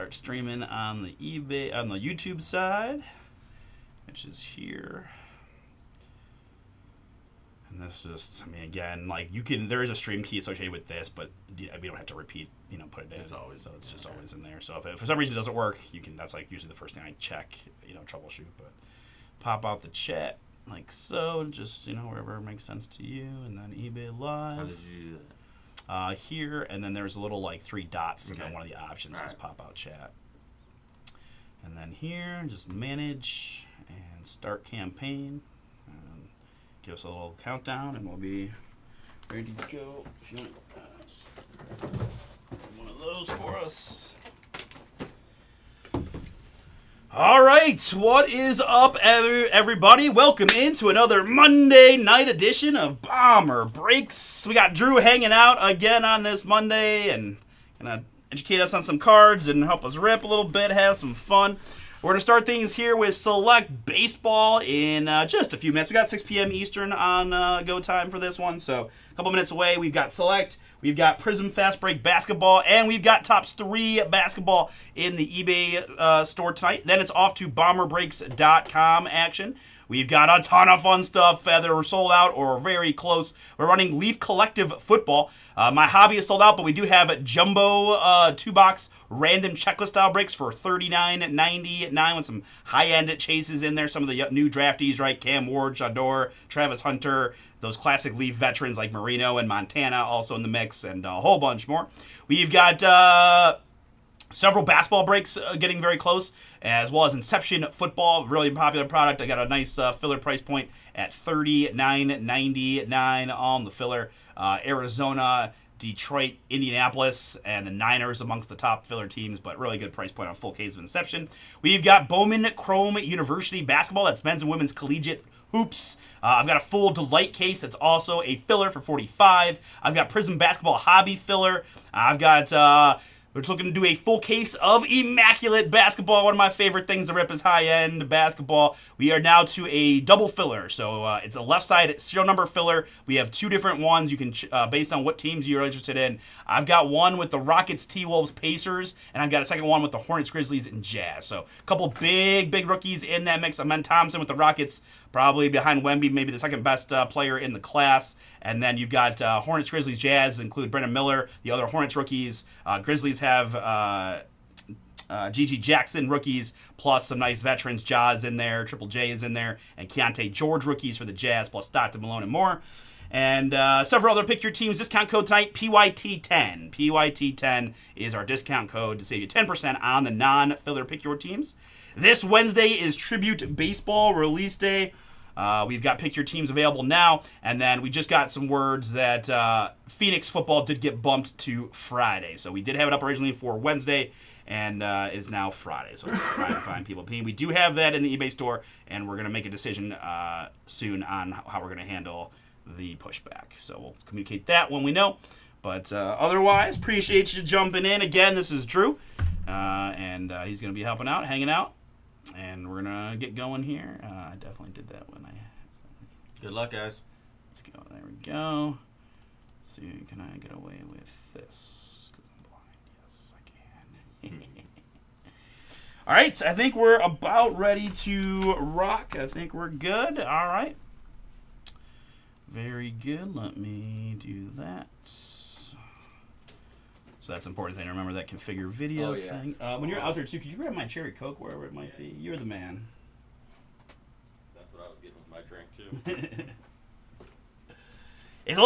start streaming on the YouTube side, which is here. And this just, I mean, again, like there is a stream key associated with this, but we don't have to repeat, put it in. It's just always in there. So if for some reason it doesn't work, that's like usually the first thing I check, troubleshoot. But pop out the chat like so, just wherever it makes sense to you, and then eBay Live. How did you do that? Here, and then there's a little like 3 dots. Okay. One of the options is pop out chat, and then here just manage and start campaign. Give us a little countdown, and we'll be ready to go. If you want one of those for us. All right, what is up, everybody? Welcome into another Monday night edition of Bomber Breaks. We got Drew hanging out again on this Monday and gonna educate us on some cards and help us rip a little bit, have some fun. We're going to start things here with Select Baseball in just a few minutes. We got 6 p.m. Eastern on go time for this one, so a couple minutes away. We've got Select, we've got Prism Fast Break Basketball, and we've got Tops 3 Basketball in the eBay store tonight. Then it's off to BomberBreaks.com action. We've got a ton of fun stuff, either we're sold out or very close. We're running Leaf Collective Football. My hobby is sold out, but we do have jumbo 2-box random checklist style breaks for $39.99 with some high-end chases in there. Some of the new draftees, right? Cam Ward, Jador, Travis Hunter, those classic Leaf veterans like Marino and Montana also in the mix, and a whole bunch more. We've got several basketball breaks getting very close, as well as Inception Football, really popular product. I got a nice filler price point at $39.99 on the filler. Arizona, Detroit, Indianapolis, and the Niners amongst the top filler teams, but really good price point on full case of Inception. We've got Bowman Chrome University Basketball. That's men's and women's collegiate hoops. I've got a full Delight case that's also a filler for $45. I've got Prism Basketball Hobby filler. I've got... we're looking to do a full case of Immaculate Basketball. One of my favorite things to rip is high-end basketball. We are now to a double filler. So it's a left side serial number filler. We have 2 different ones. You can, based on what teams you're interested in. I've got one with the Rockets, T-Wolves, Pacers, and I've got a second one with the Hornets, Grizzlies, and Jazz. So a couple big rookies in that mix. Amen Thompson with the Rockets, probably behind Wemby, maybe the second best player in the class. And then you've got Hornets, Grizzlies, Jazz, include Brendan Miller, the other Hornets rookies. Grizzlies have Gigi Jackson rookies, plus some nice veterans. Jaws in there, Triple J is in there, and Keontae George rookies for the Jazz, plus Stockton, Malone, and more. And several other pick your teams. Discount code tonight, PYT10. PYT10 is our discount code to save you 10% on the non-filler pick your teams. This Wednesday is Tribute Baseball release day. We've got pick your teams available now, and then we just got some words that Phoenix football did get bumped to Friday. So we did have it up originally for Wednesday, and it is now Friday. So we're trying to find people. We do have that in the eBay store, and we're going to make a decision soon on how we're going to handle the pushback. So we'll communicate that when we know. But otherwise, appreciate you jumping in. Again, this is Drew, and he's going to be helping out, hanging out. And we're going to get going here. I definitely did that when I... Good luck, guys. Let's go. There we go. Let's see, can I get away with this? Because I'm blind. Yes, I can. All right, I think we're about ready to rock. I think we're good. All right. Very good. Let me do that. So that's an important thing to remember, that configure video thing. When you're out there, too, could you grab my Cherry Coke wherever it might be? You're the man. That's what I was getting with my drink, too. It's a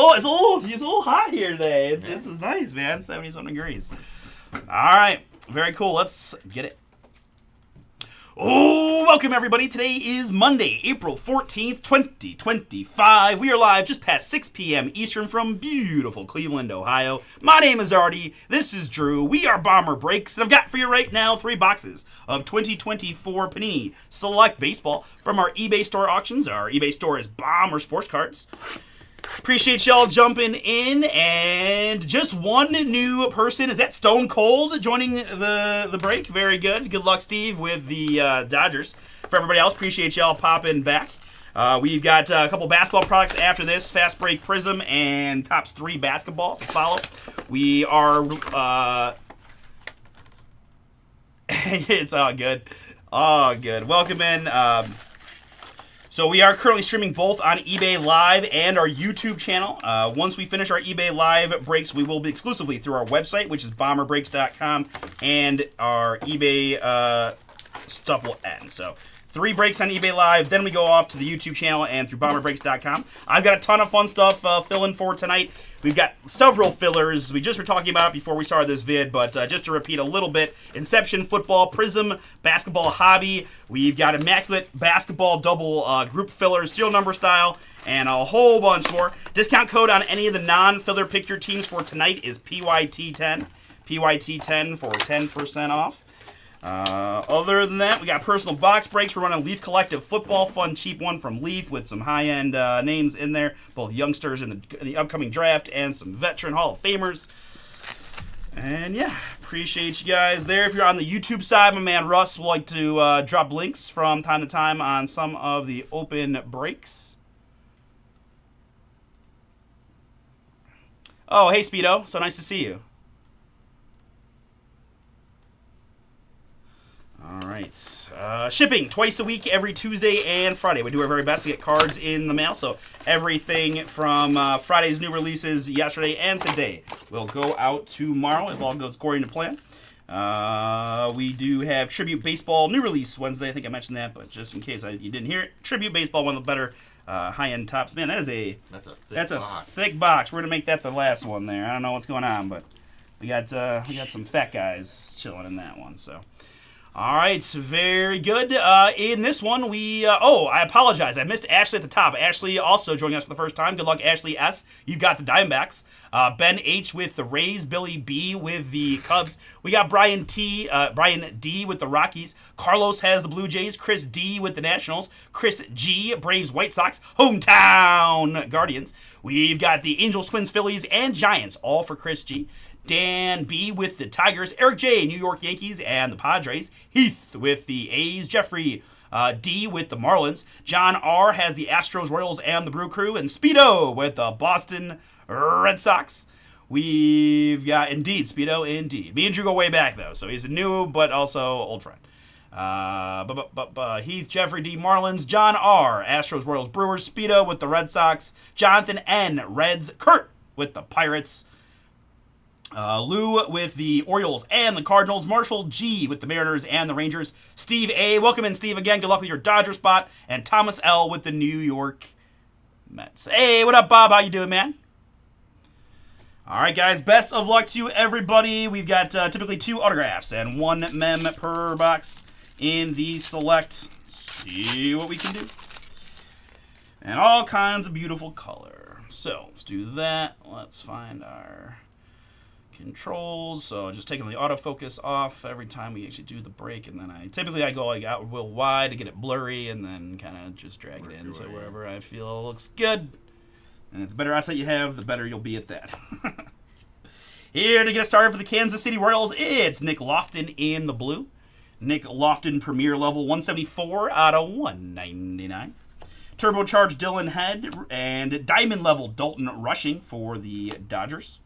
little hot here today. This is nice, man. 70-something degrees. All right. Very cool. Let's get it. Oh, welcome everybody. Today is Monday, April 14th, 2025. We are live just past 6 p.m. Eastern from beautiful Cleveland, Ohio. My name is Artie. This is Drew. We are Bomber Breaks, and I've got for you right now 3 boxes of 2024 Panini Select Baseball from our eBay store auctions. Our eBay store is Bomber Sports Cards. Appreciate y'all jumping in, and just one new person. Is that Stone Cold joining the break? Very good. Good luck, Steve, with the Dodgers. For everybody else, appreciate y'all popping back. We've got a couple basketball products after this, Fast Break Prism and Tops 3 Basketball to follow. We are It's all good. All good. Welcome in. So we are currently streaming both on eBay Live and our YouTube channel. Once we finish our eBay Live breaks, we will be exclusively through our website, which is bomberbreaks.com, and our eBay stuff will end. So 3 breaks on eBay Live, then we go off to the YouTube channel and through bomberbreaks.com. I've got a ton of fun stuff filling for tonight. We've got several fillers. We just were talking about it before we started this vid, but just to repeat a little bit, Inception Football, Prism Basketball Hobby. We've got Immaculate Basketball Double Group Fillers, serial number style, and a whole bunch more. Discount code on any of the non-filler pick your teams for tonight is PYT10. PYT10 for 10% off. Other than that, we got personal box breaks. We're running Leaf Collective Football Fun, cheap one from Leaf with some high-end names in there, both youngsters in the upcoming draft and some veteran Hall of Famers. And yeah, appreciate you guys there. If you're on the YouTube side, my man Russ will like to drop links from time to time on some of the open breaks. Oh, hey Speedo, so nice to see you. All right. Shipping twice a week, every Tuesday and Friday. We do our very best to get cards in the mail. So everything from Friday's new releases yesterday and today will go out tomorrow if all goes according to plan. We do have Tribute Baseball new release Wednesday. I think I mentioned that, but just in case you didn't hear it, Tribute Baseball, one of the better high-end tops. Man, that's a thick box. We're gonna make that the last one there. I don't know what's going on, but we got some fat guys chilling in that one. So. All right, very good. In this one, I apologize. I missed Ashley at the top. Ashley also joining us for the first time. Good luck, Ashley S. You've got the Diamondbacks. Ben H. with the Rays. Billy B. with the Cubs. We got Brian D. with the Rockies. Carlos has the Blue Jays. Chris D. with the Nationals. Chris G. Braves, White Sox. Hometown Guardians. We've got the Angels, Twins, Phillies, and Giants, all for Chris G. Dan B. with the Tigers, Eric J. New York Yankees and the Padres, Heath with the A's, Jeffrey D. with the Marlins, John R. has the Astros, Royals, and the Brew Crew, and Speedo with the Boston Red Sox. We've got, indeed, Speedo, indeed. Me and Drew go way back, though, so he's a new but also old friend. Heath, Jeffrey D. Marlins, John R. Astros, Royals, Brewers, Speedo with the Red Sox, Jonathan N. Reds, Kurt with the Pirates, Lou with the Orioles and the Cardinals. Marshall G with the Mariners and the Rangers. Steve A. Welcome in, Steve, again. Good luck with your Dodger spot. And Thomas L. with the New York Mets. Hey, what up, Bob? How you doing, man? All right, guys. Best of luck to everybody. We've got typically 2 autographs and 1 mem per box in the select. See what we can do. And all kinds of beautiful color. So let's do that. Let's find our controls. So just taking the autofocus off every time we actually do the break, and then I go like out real wide to get it blurry, and then kind of just drag it in so wherever I feel looks good. And the better asset you have, the better you'll be at that. Here to get us started for the Kansas City Royals, it's Nick Lofton in the blue. Nick Lofton Premier Level 174 out of 199. Turbocharged Dylan Head and Diamond Level Dalton Rushing for the Dodgers.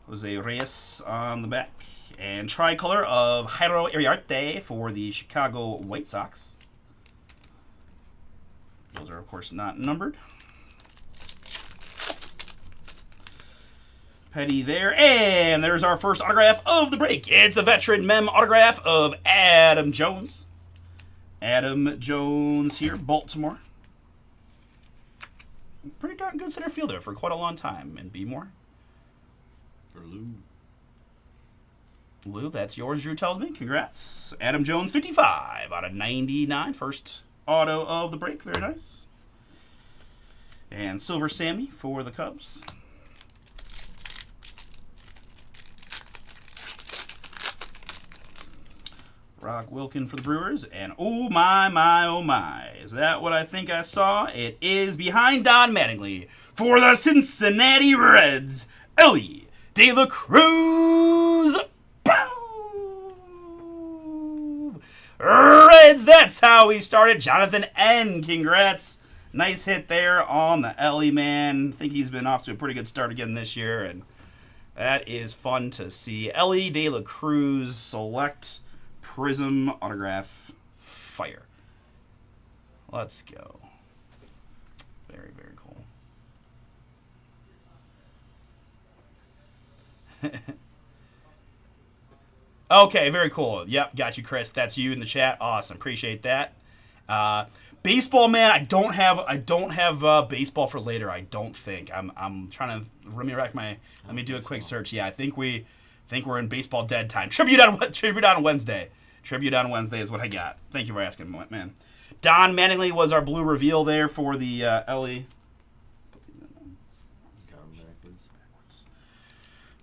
Jose Reyes on the back. And tricolor of Jairo Iriarte for the Chicago White Sox. Those are, of course, not numbered. Petty there. And there's our first autograph of the break. It's a veteran mem autograph of Adam Jones. Adam Jones here, Baltimore. Pretty darn good center fielder for quite a long time. And be more. For Lou. Lou, that's yours, Drew tells me. Congrats. Adam Jones, 55 out of 99. First auto of the break. Very nice. And Silver Sammy for the Cubs. Rock Wilkin for the Brewers. And oh my. Is that what I think I saw? It is behind Don Mattingly for the Cincinnati Reds. Ellie De La Cruz. Boom! Reds, that's how we started. Jonathan N. Congrats. Nice hit there on the Ellie, man. I think he's been off to a pretty good start again this year. And That is fun to see. Ellie De La Cruz Select Prism Autograph Fire. Let's go. Very, very cool. Okay, very cool. Yep, got you, Chris. That's you in the chat. Awesome, appreciate that. Baseball, man. I don't have baseball for later. I don't think. I'm trying to let me do a quick search. Yeah, I think we're in baseball dead time. Tribute on Wednesday. Tribute on Wednesday is what I got. Thank you for asking, man. Don Mattingly was our blue reveal there for the Ellie.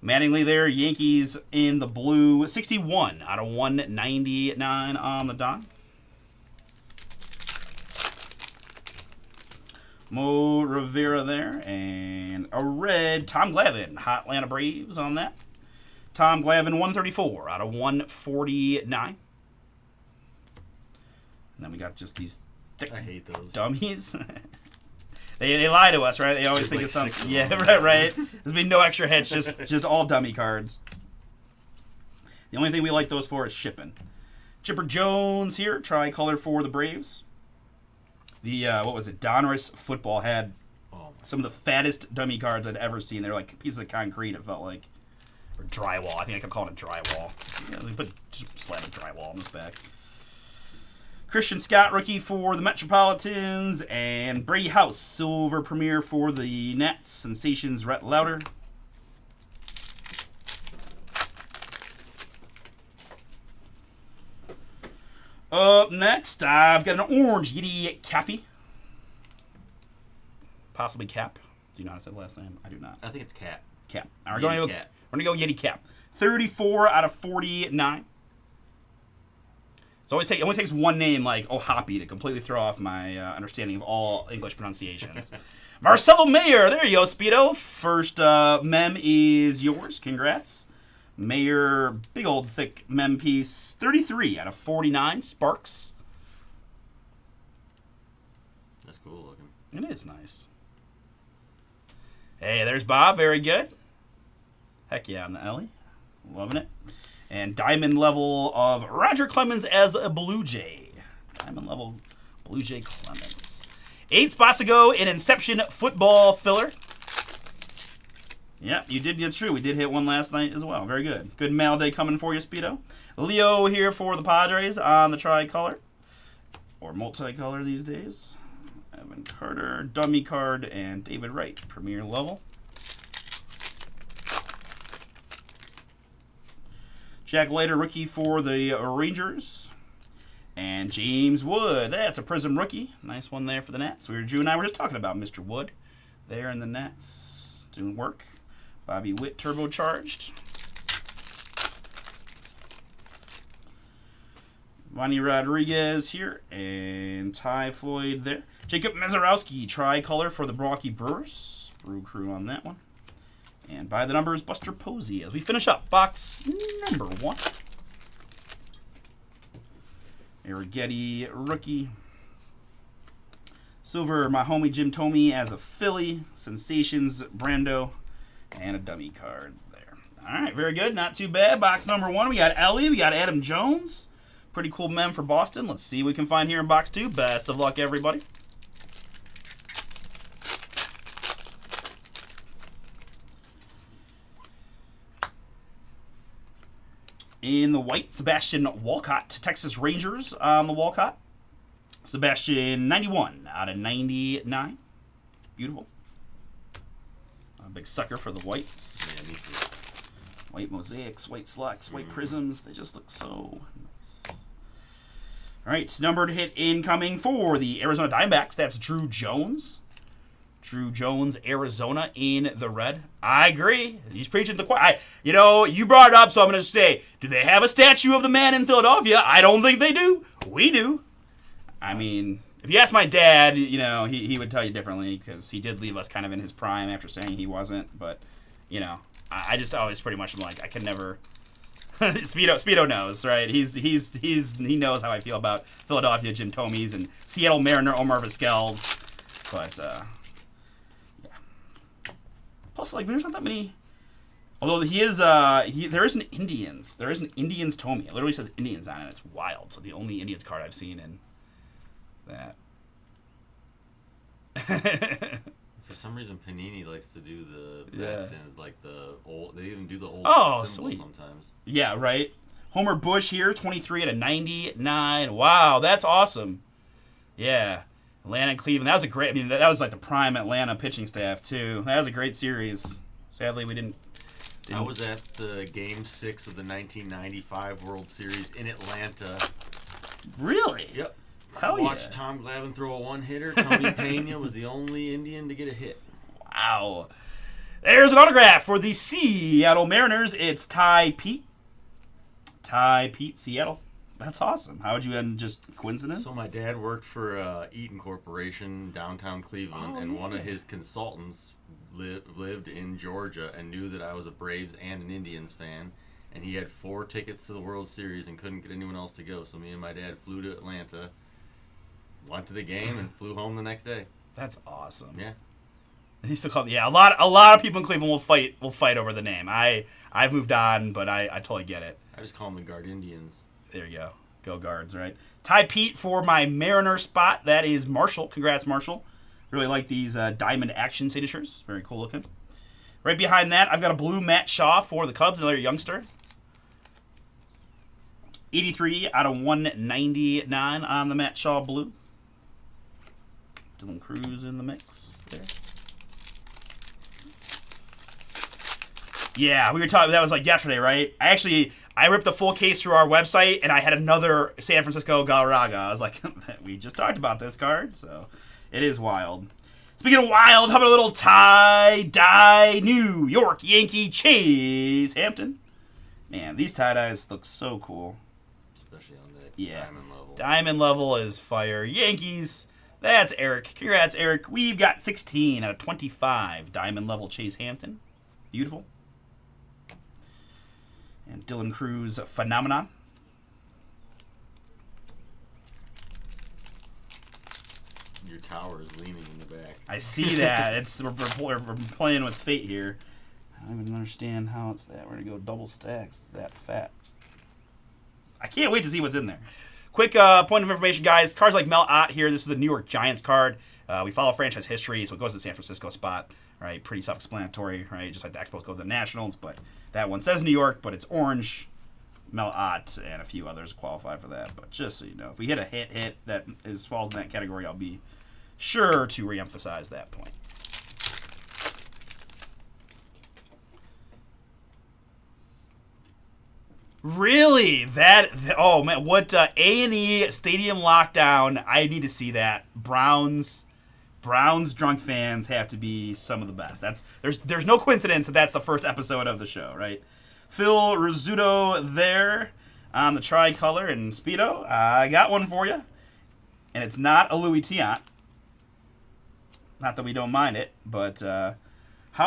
Mattingly there, Yankees in the blue, 61 out of 199 on the Don. Mo Rivera there, and a red Tom Glavine, Hot Atlanta Braves on that. Tom Glavine, 134 out of 149. And then we got just these thick I hate those dummies. They lie to us, right? They always think like it's something. Yeah, right. There's been no extra hits, just all dummy cards. The only thing we like those for is shipping. Chipper Jones here, tricolor for the Braves. The what was it? Donruss Football had some of the fattest dummy cards I'd ever seen. They're like pieces of concrete. It felt like, or drywall. I think I could call it a drywall. Yeah, they put just a slab of drywall on this back. Christian Scott, rookie for the Metropolitans, and Brady House, silver premier for the Nets. Sensations, Rhett Lauder. Up next, I've got an orange Yeti Cappy. Possibly Cap. Do you know how to say the last name? I do not. I think it's Cap. Cap. All right, we're going to go Yeti Cap. 34 out of 49. So it only takes one name like Hoppy to completely throw off my understanding of all English pronunciations. Marcelo Mayer. There you go, Speedo. First mem is yours. Congrats. Mayer, big old thick mem piece. 33 out of 49. Sparks. That's cool looking. It is nice. Hey, there's Bob. Very good. Heck yeah, on the Ellie. Loving it. And diamond level of Roger Clemens as a Blue Jay. Diamond level Blue Jay Clemens. 8 spots ago in Inception Football Filler. Yep, you did. It's true. We did hit one last night as well. Very good. Good mail day coming for you, Speedo. Leo here for the Padres on the tricolor. Or multicolor these days. Evan Carter, dummy card, and David Wright, premier level. Jack Leiter, rookie for the Rangers. And James Wood. That's a Prism rookie. Nice one there for the Nats. Drew and I were just talking about Mr. Wood there in the Nats. Doing work. Bobby Witt turbocharged. Vonnie Rodriguez here. And Ty Floyd there. Jacob Mezarowski, tricolor for the Milwaukee Brewers. Brew crew on that one. And by the numbers, Buster Posey as we finish up box number 1. Arrighetti, rookie. Silver, my homie Jim Thome as a Philly. Sensations, Brando. And a dummy card there. All right, very good. Not too bad. Box number 1, we got Ellie. We got Adam Jones. Pretty cool mem for Boston. Let's see what we can find here in box 2. Best of luck, everybody. In the white, Sebastian Walcott, Texas Rangers on the Walcott. Sebastian, 91 out of 99. Beautiful. A big sucker for the whites. Yeah, me too. White mosaics, white slacks, white prisms. They just look so nice. All right, numbered hit incoming for the Arizona Diamondbacks. That's Drew Jones. Drew Jones, Arizona in the red. I agree. He's preaching the choir. You brought it up, so I'm going to say, do they have a statue of the man in Philadelphia? I don't think they do. We do. I mean, if you ask my dad, he would tell you differently because he did leave us kind of in his prime after saying he wasn't. But, I just always pretty much am like, I can never. Speedo knows, right? He knows how I feel about Philadelphia Jim Thome's and Seattle Mariner Omar Vizquel's. But, Plus, there's not that many Although he is, there is an Indians. There is an Indians Tommy. It literally says Indians on it. It's wild. So the only Indians card I've seen in that. For some reason, Panini likes to do the Yeah. sins, like the old. They even do the old Oh, symbol sweet. sometimes. Yeah, right. Homer Bush here, 23 out of 99. Wow, that's awesome. Yeah. Atlanta and Cleveland. That was a great, I mean, that was like the prime Atlanta pitching staff, too. That was a great series. Sadly, we didn't. I was at the Game 6 of the 1995 World Series in Atlanta. Really? Yep. Hell I watched yeah. Tom Glavine throw a one-hitter. Tony Pena was the only Indian to get a hit. Wow. There's an autograph for the Seattle Mariners. It's Ty Pete. Ty Pete, Seattle. That's awesome. How would you end? Just coincidence? So my dad worked for Eaton Corporation downtown Cleveland, and one of his consultants lived in Georgia and knew that I was a Braves and an Indians fan, and he had 4 tickets to the World Series and couldn't get anyone else to go. So me and my dad flew to Atlanta, went to the game, and flew home the next day. That's awesome. Yeah. He still called. Yeah, a lot of people in Cleveland will fight over the name. I've moved on, but I totally get it. I just call them the Guard Indians. There you go. Go Guards, right? Ty Pete for my Mariner spot. That is Marshall. Congrats, Marshall. Really like these diamond action signatures. Very cool looking. Right behind that, I've got a blue Matt Shaw for the Cubs, another youngster. 83 out of 199 on the Matt Shaw blue. Dylan Cruz in the mix there. Yeah, we were talking. That was like yesterday, right? I ripped the full case through our website, and I had another San Francisco Galarraga. I was like, we just talked about this card, so it is wild. Speaking of wild, how about a little tie-dye New York Yankee Chase Hampton? Man, these tie-dyes look so cool. Especially on that Yeah. diamond level. Diamond level is fire. Yankees, that's Eric. Congrats, Eric. We've got 16 out of 25 diamond level Chase Hampton. Beautiful. And Dylan Cruz, phenomenon. Your tower is leaning in the back. I see that. We're playing with fate here. I don't even understand how it's that. We're gonna go double stacks. It's that fat. I can't wait to see what's in there. Quick point of information, guys. Cards like Mel Ott here. This is the New York Giants card. We follow franchise history, so it goes to the San Francisco spot. Right, pretty self-explanatory. Right, just like the Expos go to the Nationals, but that one says New York, but it's orange. Mel Ott and a few others qualify for that. But just so you know, if we hit a hit that falls in that category, I'll be sure to reemphasize that point. Really? Oh man, what A&E Stadium lockdown? I need to see that. Browns drunk fans have to be some of the best. There's no coincidence that that's the first episode of the show, right? Phil Rizzuto there on the tricolor and Speedo. I got one for you, and it's not a Louis Tiant. Not that we don't mind it, but how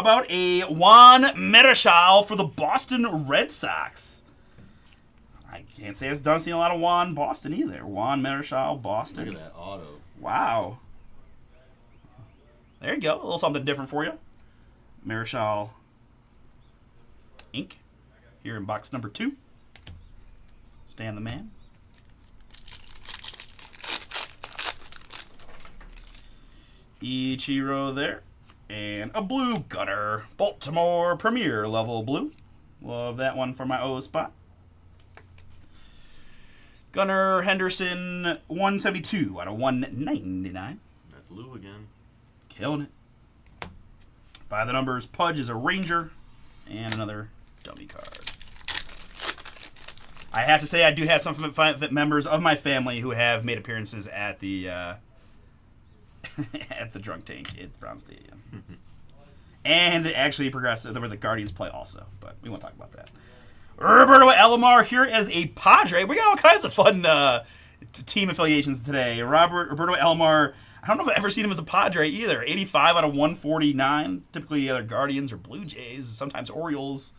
about a Juan Marichal for the Boston Red Sox? I can't say I've done seeing a lot of Juan Boston either. Juan Marichal, Boston. Look at that auto. Wow. There you go. A little something different for you. Marichal Inc. Here in box number 2. Stan the man. Ichiro there. And a blue Gunner. Baltimore Premier level blue. Love that one for my O spot. Gunnar Henderson, 172 out of 199. That's Lou again. Killing it. By the numbers, Pudge is a Ranger. And another dummy card. I have to say, I do have some members of my family who have made appearances at the at the Drunk Tank at Brown Stadium. And actually progressive. There were the Guardians play also, but we won't talk about that. Roberto Alomar here as a Padre. We got all kinds of fun team affiliations today. Roberto Alomar, I don't know if I've ever seen him as a Padre either. 85 out of 149. Typically either Guardians or Blue Jays, sometimes Orioles.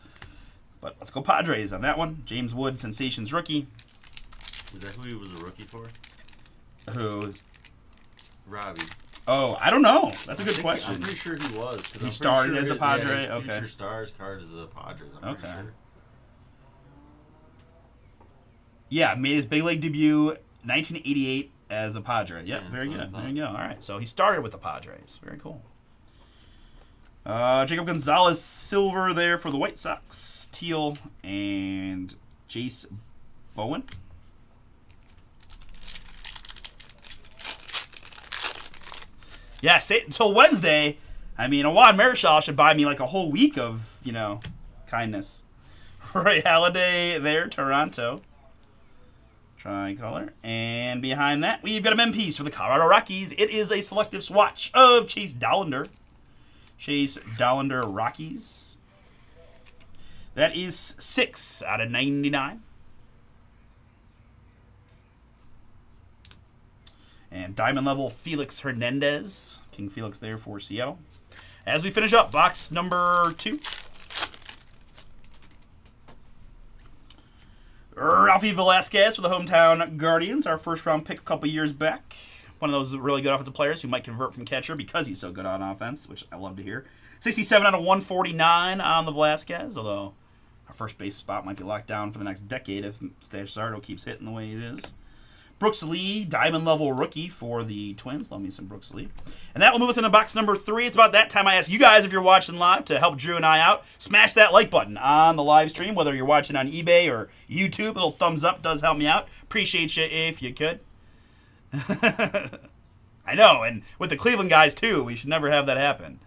But let's go Padres on that one. James Wood, Sensations rookie. Is that who he was a rookie for? Who? Robbie. Oh, I don't know. That's a good I'm question. pretty sure he was. 'Cause I'm pretty started sure as a his- Padre? Yeah, his Okay. Future Stars card is the Padres. I'm pretty sure. Yeah, made his big league debut 1988 as a Padre. Yep, Yeah, very that's what I good. thought. There you go. All right, so he started with the Padres. Very cool. Jacob Gonzalez silver there for the White Sox. Teal and Jace Bowen. Yeah, say until Wednesday. I mean, Awad Marichal should buy me like a whole week of, kindness. Ray Halladay there, Toronto. Tricolor. And behind that, we've got a mem piece for the Colorado Rockies. It is a selective swatch of Chase Dollander. Chase Dollander Rockies. That is 6 out of 99. And diamond level Felix Hernandez. King Felix there for Seattle. As we finish up, box number 2. Ralphie Velasquez for the hometown Guardians. Our first round pick a couple years back. One of those really good offensive players who might convert from catcher because he's so good on offense, which I love to hear. 67 out of 149 on the Velasquez, although our first base spot might be locked down for the next decade if Stash Sardo keeps hitting the way he is. Brooks Lee, diamond level rookie for the Twins. Love me some Brooks Lee. And that will move us into box number 3. It's about that time I ask you guys, if you're watching live, to help Drew and I out. Smash that like button on the live stream, whether you're watching on eBay or YouTube. A little thumbs up does help me out. Appreciate you if you could. I know, and with the Cleveland guys too, we should never have that happen.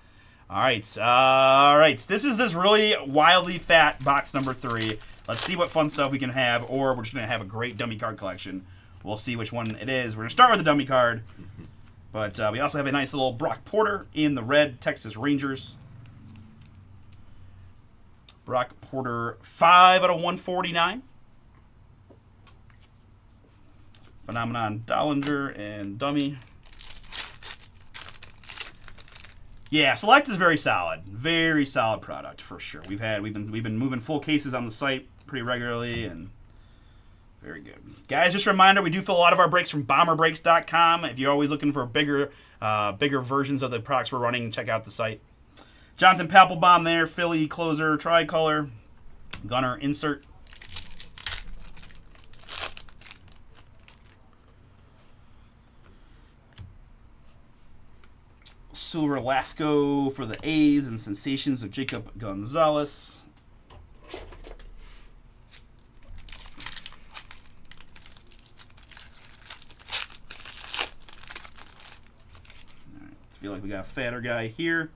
All right. This is this really wildly fat box number 3. Let's see what fun stuff we can have, or we're just going to have a great dummy card collection. We'll see which one it is. We're going to start with the dummy card. But we also have a nice little Brock Porter in the red Texas Rangers. Brock Porter, 5 out of 149. Phenomenon Dollinger and dummy. Yeah, Select is very solid. Very solid product for sure. We've been moving full cases on the site pretty regularly, and very good. Guys, just a reminder, we do fill a lot of our breaks from bomberbreaks.com. If you're always looking for bigger versions of the products we're running, check out the site. Jonathan Papelbon there, Philly closer, tricolor, gunner insert. Silver Lasco for the A's and sensations of Jacob Gonzalez. Feel like we got a fatter guy here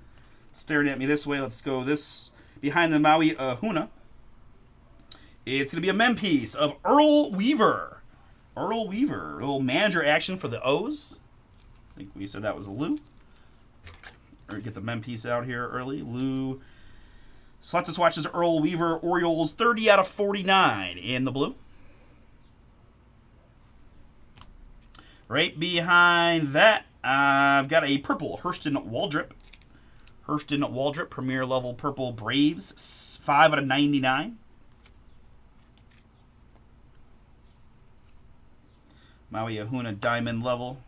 staring at me this way. Let's go this behind the Maui Ahuna. It's going to be a mem piece of Earl Weaver. Earl Weaver, a little manager action for the O's. I think we said that was a Lou. Or get the mem piece out here early. Lou. Selected swatches Earl Weaver Orioles, 30 out of 49 in the blue. Right behind that, I've got a purple Hurston Waldrip. Hurston Waldrip, premier level purple Braves, 5 out of 99. Maui Ahuna diamond level.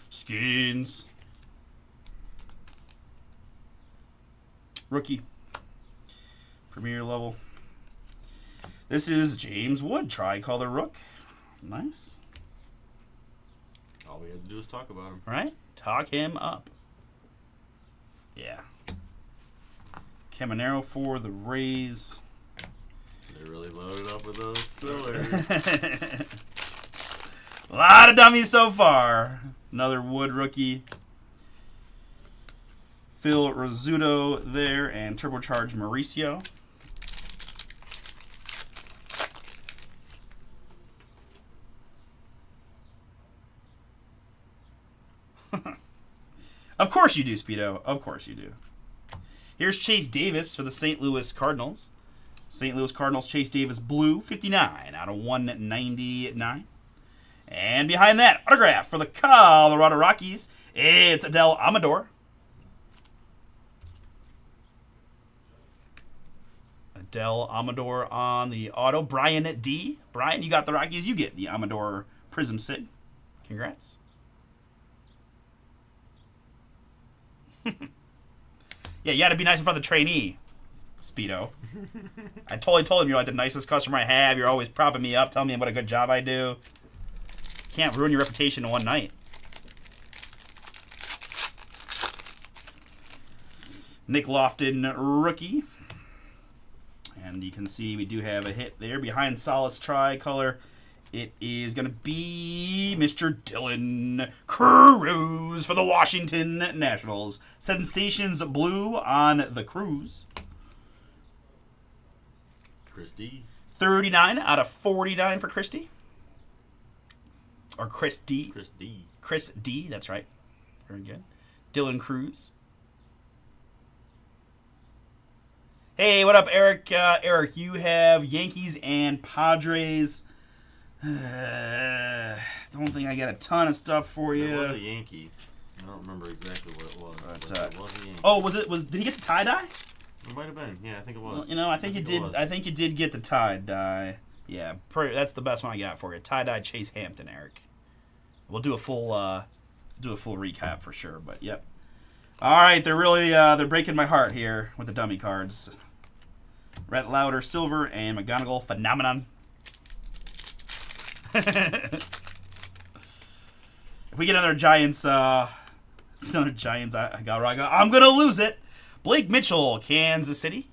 Skins. Rookie. Premier level. This is James Wood, tricolor rook. Nice. All we had to do was talk about him. Right? Talk him up. Yeah. Caminero for the Rays. They really loaded up with those fillers. A lot of dummies so far. Another Wood rookie. Phil Rizzuto there and turbocharged Mauricio. Of course you do, Speedo. Of course you do. Here's Chase Davis for the St. Louis Cardinals. St. Louis Cardinals, Chase Davis blue, 59 out of 199. And behind that, autograph for the Colorado Rockies. It's Adel Amador. Del Amador on the auto. Brian D. Brian, you got the Rockies. You get the Amador Prism Sig. Congrats. Yeah, you got to be nice in front of the trainee, Speedo. I totally told him you're like the nicest customer I have. You're always propping me up, telling me what a good job I do. Can't ruin your reputation in one night. Nick Lofton, rookie. And you can see we do have a hit there. Behind Solace Tricolor, it is going to be Mr. Dylan Cruz for the Washington Nationals. Sensations Blue on the Cruz. Christie. 39 out of 49 for Christie. Or Chris D. Chris D. Chris D, that's right. Very good. Dylan Cruz. Hey, what up, Eric? Eric, you have Yankees and Padres. Don't think I got a ton of stuff for you. It was a Yankee. I don't remember exactly what it was. But it was a Yankee. Oh, did he get the tie-dye? It might have been. Yeah, I think it was. Well, I think you did. I think you did get the tie-dye. Yeah, that's the best one I got for you. Tie-dye Chase Hampton, Eric. We'll do a full recap for sure. But yep. All right, they're really they're breaking my heart here with the dummy cards. Rhett Lauder, Silver, and McGonigal, Phenomenon. If we get another Giants, Garaga, I'm gonna lose it. Blake Mitchell, Kansas City.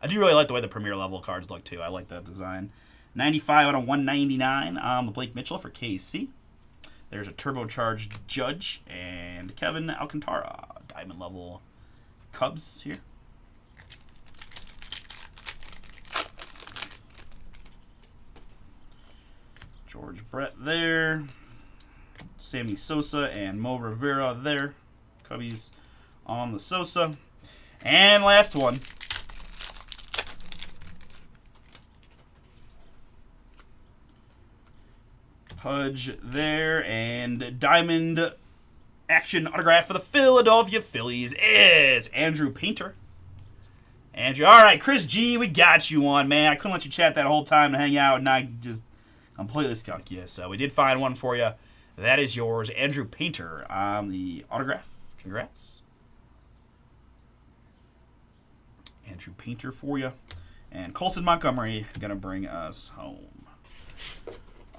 I do really like the way the premier level cards look too. I like that design. 95 out of 199 on the Blake Mitchell for KC. There's a turbocharged Judge and Kevin Alcantara, diamond level Cubs here. George Brett there. Sammy Sosa and Mo Rivera there. Cubbies on the Sosa. And last one. Pudge there. And diamond action autograph for the Philadelphia Phillies is Andrew Painter. Andrew, all right, Chris G, we got you on, man. I couldn't let you chat that whole time to hang out, and I just completely skunked you. So we did find one for you. That is yours, Andrew Painter on the autograph. Congrats. Andrew Painter for you. And Colson Montgomery going to bring us home.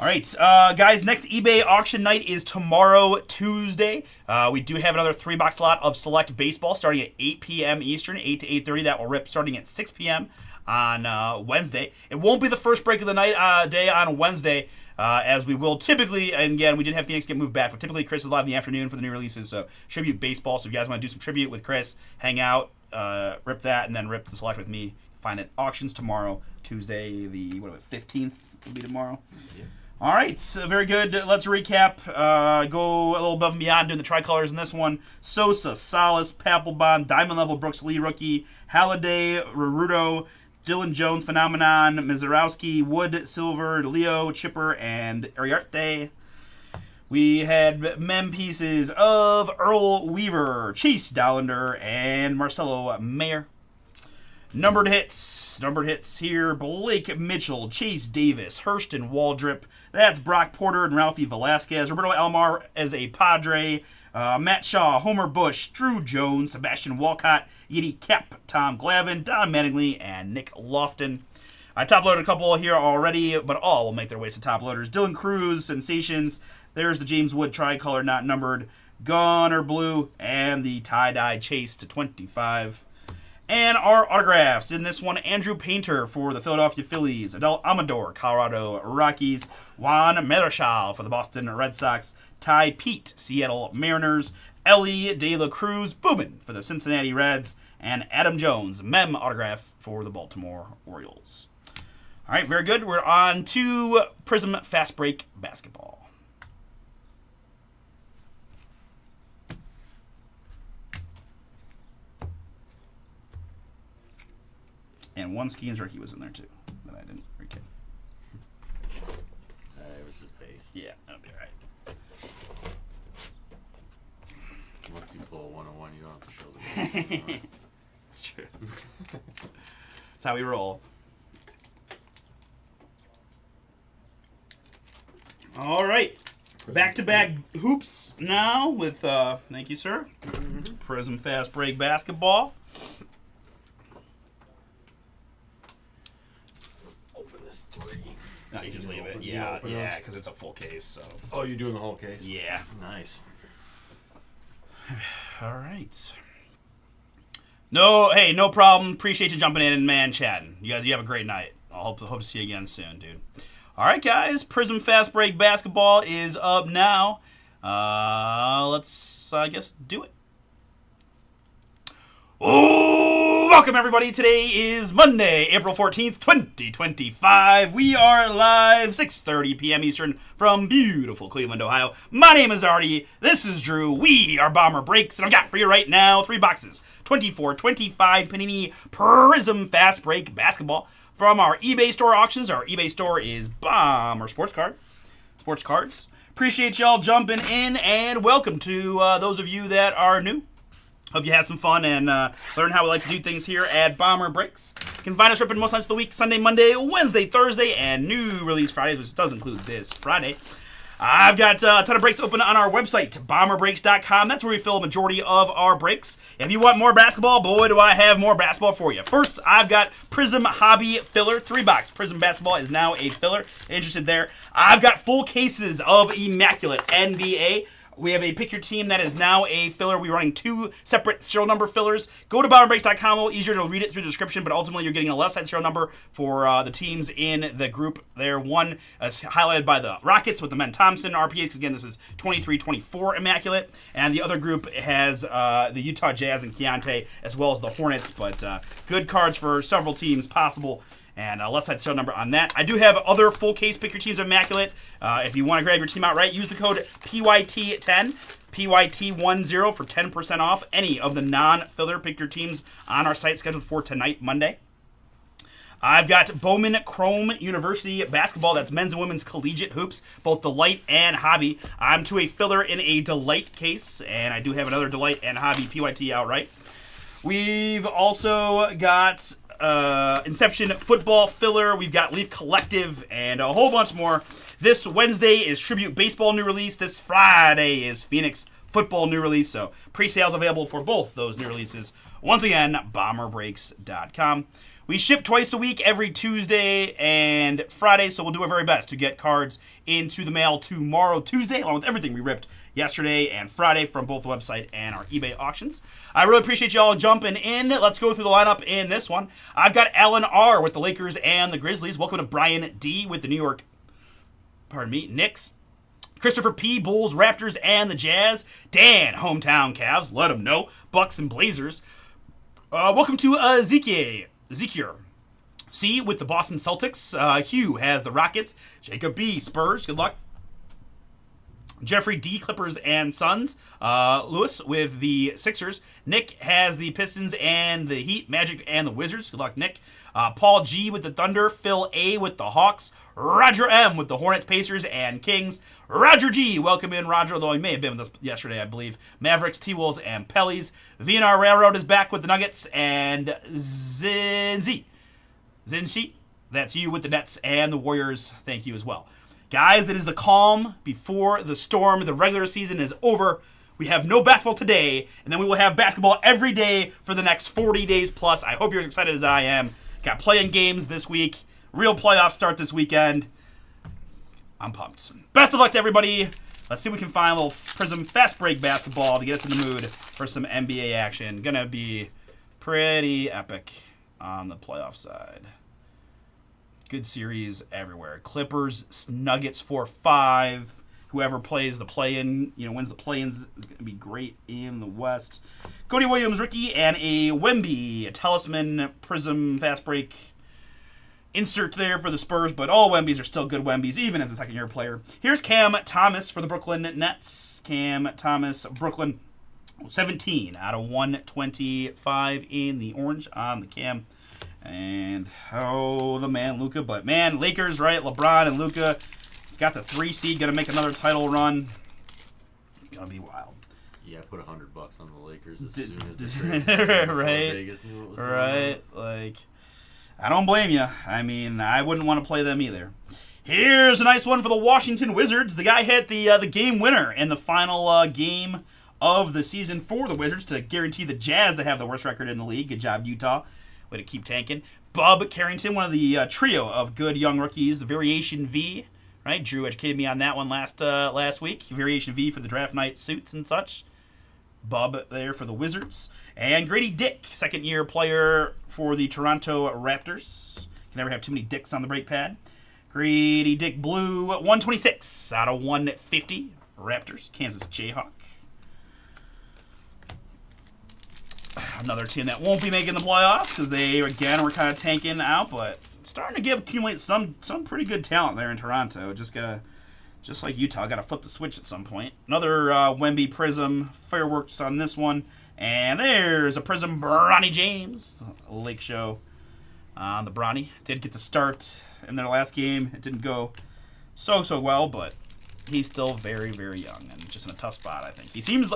All right, guys, next eBay auction night is tomorrow, Tuesday. We do have another 3-box lot of select baseball starting at 8 p.m. Eastern, 8 to 8:30. That will rip starting at 6 p.m. on Wednesday. It won't be the first break of the night day on Wednesday, as we will typically, and again, we did have Phoenix get moved back, but typically Chris is live in the afternoon for the new releases, so tribute baseball. So if you guys want to do some tribute with Chris, hang out, rip that, and then rip the select with me. Find it auctions tomorrow, Tuesday, the 15th will be tomorrow. Yeah. All right, so very good. Let's recap. Go a little above and beyond doing the tricolors in this one. Sosa, Salas, Papelbon, Diamond Level Brooks Lee rookie, Halladay, Rurudo, Dylan Jones, Phenomenon, Mizarowski, Wood, Silver, Leo, Chipper, and Ariarte. We had mem pieces of Earl Weaver, Chase Dollander, and Marcelo Mayer. Numbered hits here. Blake Mitchell, Chase Davis, Hurston Waldrip. That's Brock Porter and Ralphie Velasquez. Roberto Alomar as a Padre. Matt Shaw, Homer Bush, Drew Jones, Sebastian Walcott, Yiddy Kep, Tom Glavine, Don Mattingly, and Nick Lofton. I top-loaded a couple here already, but all will make their ways to top-loaders. Dylan Cruz, Sensations. There's the James Wood tricolor, not numbered. Gunner Blue, and the tie-dye Chase to 25. And our autographs in this one, Andrew Painter for the Philadelphia Phillies, Adel Amador, Colorado Rockies, Juan Marichal for the Boston Red Sox, Ty Pete, Seattle Mariners, Ellie De La Cruz, Boobin for the Cincinnati Reds, and Adam Jones, mem autograph for the Baltimore Orioles. All right, very good. We're on to Prism Fast Break Basketball. And one Skeens rookie was in there too, that I didn't recap. It was just base. Yeah, that'll be alright. Once you pull a 101, you don't have to show the base. It's true. That's how we roll. All right. Back-to-back hoops now with, thank you, sir. Prism Fast Break Basketball. Open this 3. No, you just leave it. Yeah, because it's a full case, so. Oh, you're doing the whole case? Yeah. Nice. All right. No problem. Appreciate you jumping in and, man, chatting. You have a great night. I hope to see you again soon, dude. All right, guys. Prism Fast Break Basketball is up now. Let's, I guess, do it. Oh, welcome, everybody. Today is Monday, April 14th, 2025. We are live, 6:30 p.m. Eastern from beautiful Cleveland, Ohio. My name is Artie. This is Drew. We are Bomber Breaks, and I've got for you right now 3 boxes. 24-25 Panini Prism Fast Break Basketball from our eBay store auctions. Our eBay store is Bomber Sports Cards. Appreciate y'all jumping in, and welcome to those of you that are new. Hope you have some fun and learn how we like to do things here at Bomber Breaks. You can find us ripping most nights of the week, Sunday, Monday, Wednesday, Thursday, and new release Fridays, which does include this Friday. I've got a ton of breaks open on our website, bomberbreaks.com. That's where we fill a majority of our breaks. If you want more basketball, boy, do I have more basketball for you. First, I've got Prism Hobby Filler 3-box. Prism Basketball is now a filler. Interested there. I've got full cases of Immaculate NBA. We have a pick your team that is now a filler. We're running 2 separate serial number fillers. Go to bomberbreaks.com. A little easier to read it through the description, but ultimately you're getting a left side serial number for the teams in the group there. One highlighted by the Rockets with the Men Thompson RPAs. Again, this is 23-24 Immaculate. And the other group has the Utah Jazz and Keontae, as well as the Hornets. But good cards for several teams possible. And left side serial number on that. I do have other full case pick your teams Immaculate. If you want to grab your team outright, use the code PYT10, PYT10 for 10% off any of the non-filler pick your teams on our site scheduled for tonight, Monday. I've got Bowman Chrome University Basketball. That's men's and women's collegiate hoops, both Delight and Hobby. I'm to a filler in a Delight case, and I do have another Delight and Hobby PYT outright. We've also got Inception Football Filler. We've got Leaf Collective and a whole bunch more. This Wednesday is Tribute Baseball new release. This Friday is Phoenix Football new release. So pre-sales available for both those new releases. Once again, bomberbreaks.com. We ship twice a week, every Tuesday and Friday, so we'll do our very best to get cards into the mail tomorrow, Tuesday, along with everything we ripped yesterday and Friday from both the website and our eBay auctions. I really appreciate y'all jumping in. Let's go through the lineup in this one. I've got Alan R. with the Lakers and the Grizzlies. Welcome to Brian D. with the Knicks. Christopher P. Bulls, Raptors, and the Jazz. Dan, hometown Cavs. Let them know. Bucks and Blazers. Welcome to Ezekiel C with the Boston Celtics. Hugh has the Rockets. Jacob B. Spurs. Good luck. Jeffrey D. Clippers and Suns. Lewis with the Sixers. Nick has the Pistons and the Heat. Magic and the Wizards. Good luck, Nick. Paul G. with the Thunder. Phil A. with the Hawks. Roger M. with the Hornets, Pacers, and Kings. Roger G. Welcome in, Roger, although he may have been with us yesterday, I believe. Mavericks, T-Wolves, and Pellies. VNR Railroad is back with the Nuggets. And Zinzi, that's you with the Nets and the Warriors. Thank you as well. Guys, it is the calm before the storm. The regular season is over. We have no basketball today, and then we will have basketball every day for the next 40 days plus. I hope you're as excited as I am. Got playing games this week. Real playoffs start this weekend. I'm pumped. Best of luck to everybody. Let's see if we can find a little Prism Fast Break Basketball to get us in the mood for some NBA action. Gonna be pretty epic on the playoff side. Good series everywhere. Clippers, Nuggets 4-5. Whoever plays the play-in, wins the play-ins is going to be great in the West. Cody Williams, rookie, and a Wemby, a Talisman Prism Fast Break insert there for the Spurs, but all Wembys are still good Wembys, even as a second-year player. Here's Cam Thomas for the Brooklyn Nets. Cam Thomas, Brooklyn, 17 out of 125 in the orange on the Cam. And, the man, Luka. But, man, Lakers, right? LeBron and Luka. Got the 3 seed, gonna make another title run. Gonna be wild. Yeah, put $100 on the Lakers as soon as the trade right, Vegas knew what was right. Like, I don't blame you. I mean, I wouldn't want to play them either. Here's a nice one for the Washington Wizards. The guy hit the game winner in the final game of the season for the Wizards to guarantee the Jazz to have the worst record in the league. Good job, Utah. Way to keep tanking. Bub Carrington, one of the trio of good young rookies, the Variation V. Right, Drew educated me on that one last week. Variation V for the draft night suits and such. Bub there for the Wizards. And Grady Dick, second-year player for the Toronto Raptors. Can never have too many dicks on the brake pad. Grady Dick Blue, 126 out of 150. Raptors, Kansas Jayhawk. Another team that won't be making the playoffs because they, again, were kind of tanking out, but starting to accumulate some pretty good talent there in Toronto. Just like Utah, got to flip the switch at some point. Another Wemby Prism fireworks on this one. And there's a Prism Bronny James. Lake Show on the Bronny. Did get the start in their last game. It didn't go so well, but he's still very, very young and just in a tough spot, I think.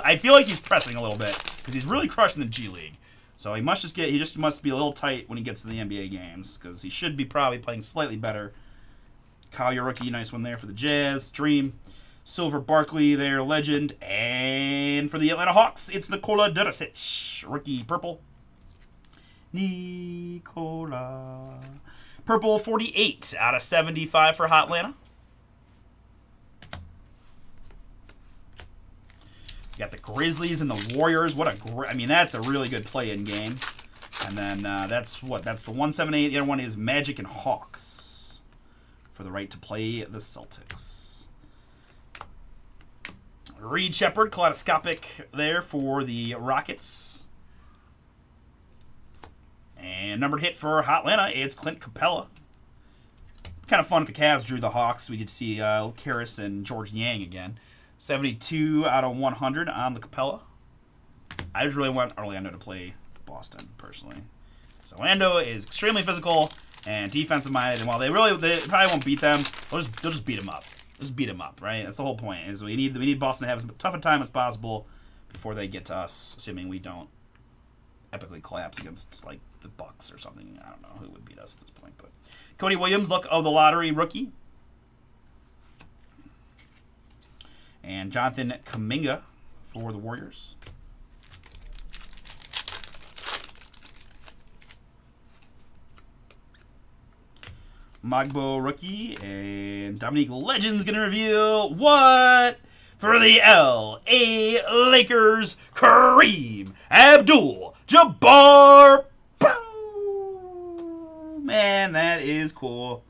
I feel like he's pressing a little bit because he's really crushing the G League. So he must be a little tight when he gets to the NBA games because he should be probably playing slightly better. Kyle, your rookie, nice one there for the Jazz. Dream. Silver Barkley there, legend. And for the Atlanta Hawks, it's Nikola Durasic. Rookie purple. Nikola. Purple 48 out of 75 for Hotlanta. You got the Grizzlies and the Warriors. That's a really good play-in game. And then that's the 178. The other one is Magic and Hawks for the right to play the Celtics. Reed Shepherd, kaleidoscopic there for the Rockets. And numbered hit for Hotlanta, it's Clint Capella. Kind of fun if the Cavs drew the Hawks. We could see Karras and George Yang again. 72 out of 100 on the Capella. I just really want Orlando to play Boston, personally. So Orlando is extremely physical and defensive-minded, and while they probably won't beat them, they'll just beat them up. Just beat them up, right? That's the whole point. Is we need Boston to have as tough a time as possible before they get to us, assuming we don't epically collapse against like the Bucks or something. I don't know who would beat us at this point, but Cody Williams, luck of the lottery rookie. And Jonathan Kuminga for the Warriors. Magbo rookie. And Dominique Legend's going to reveal what for the L.A. Lakers, Kareem Abdul-Jabbar. Man, that is cool.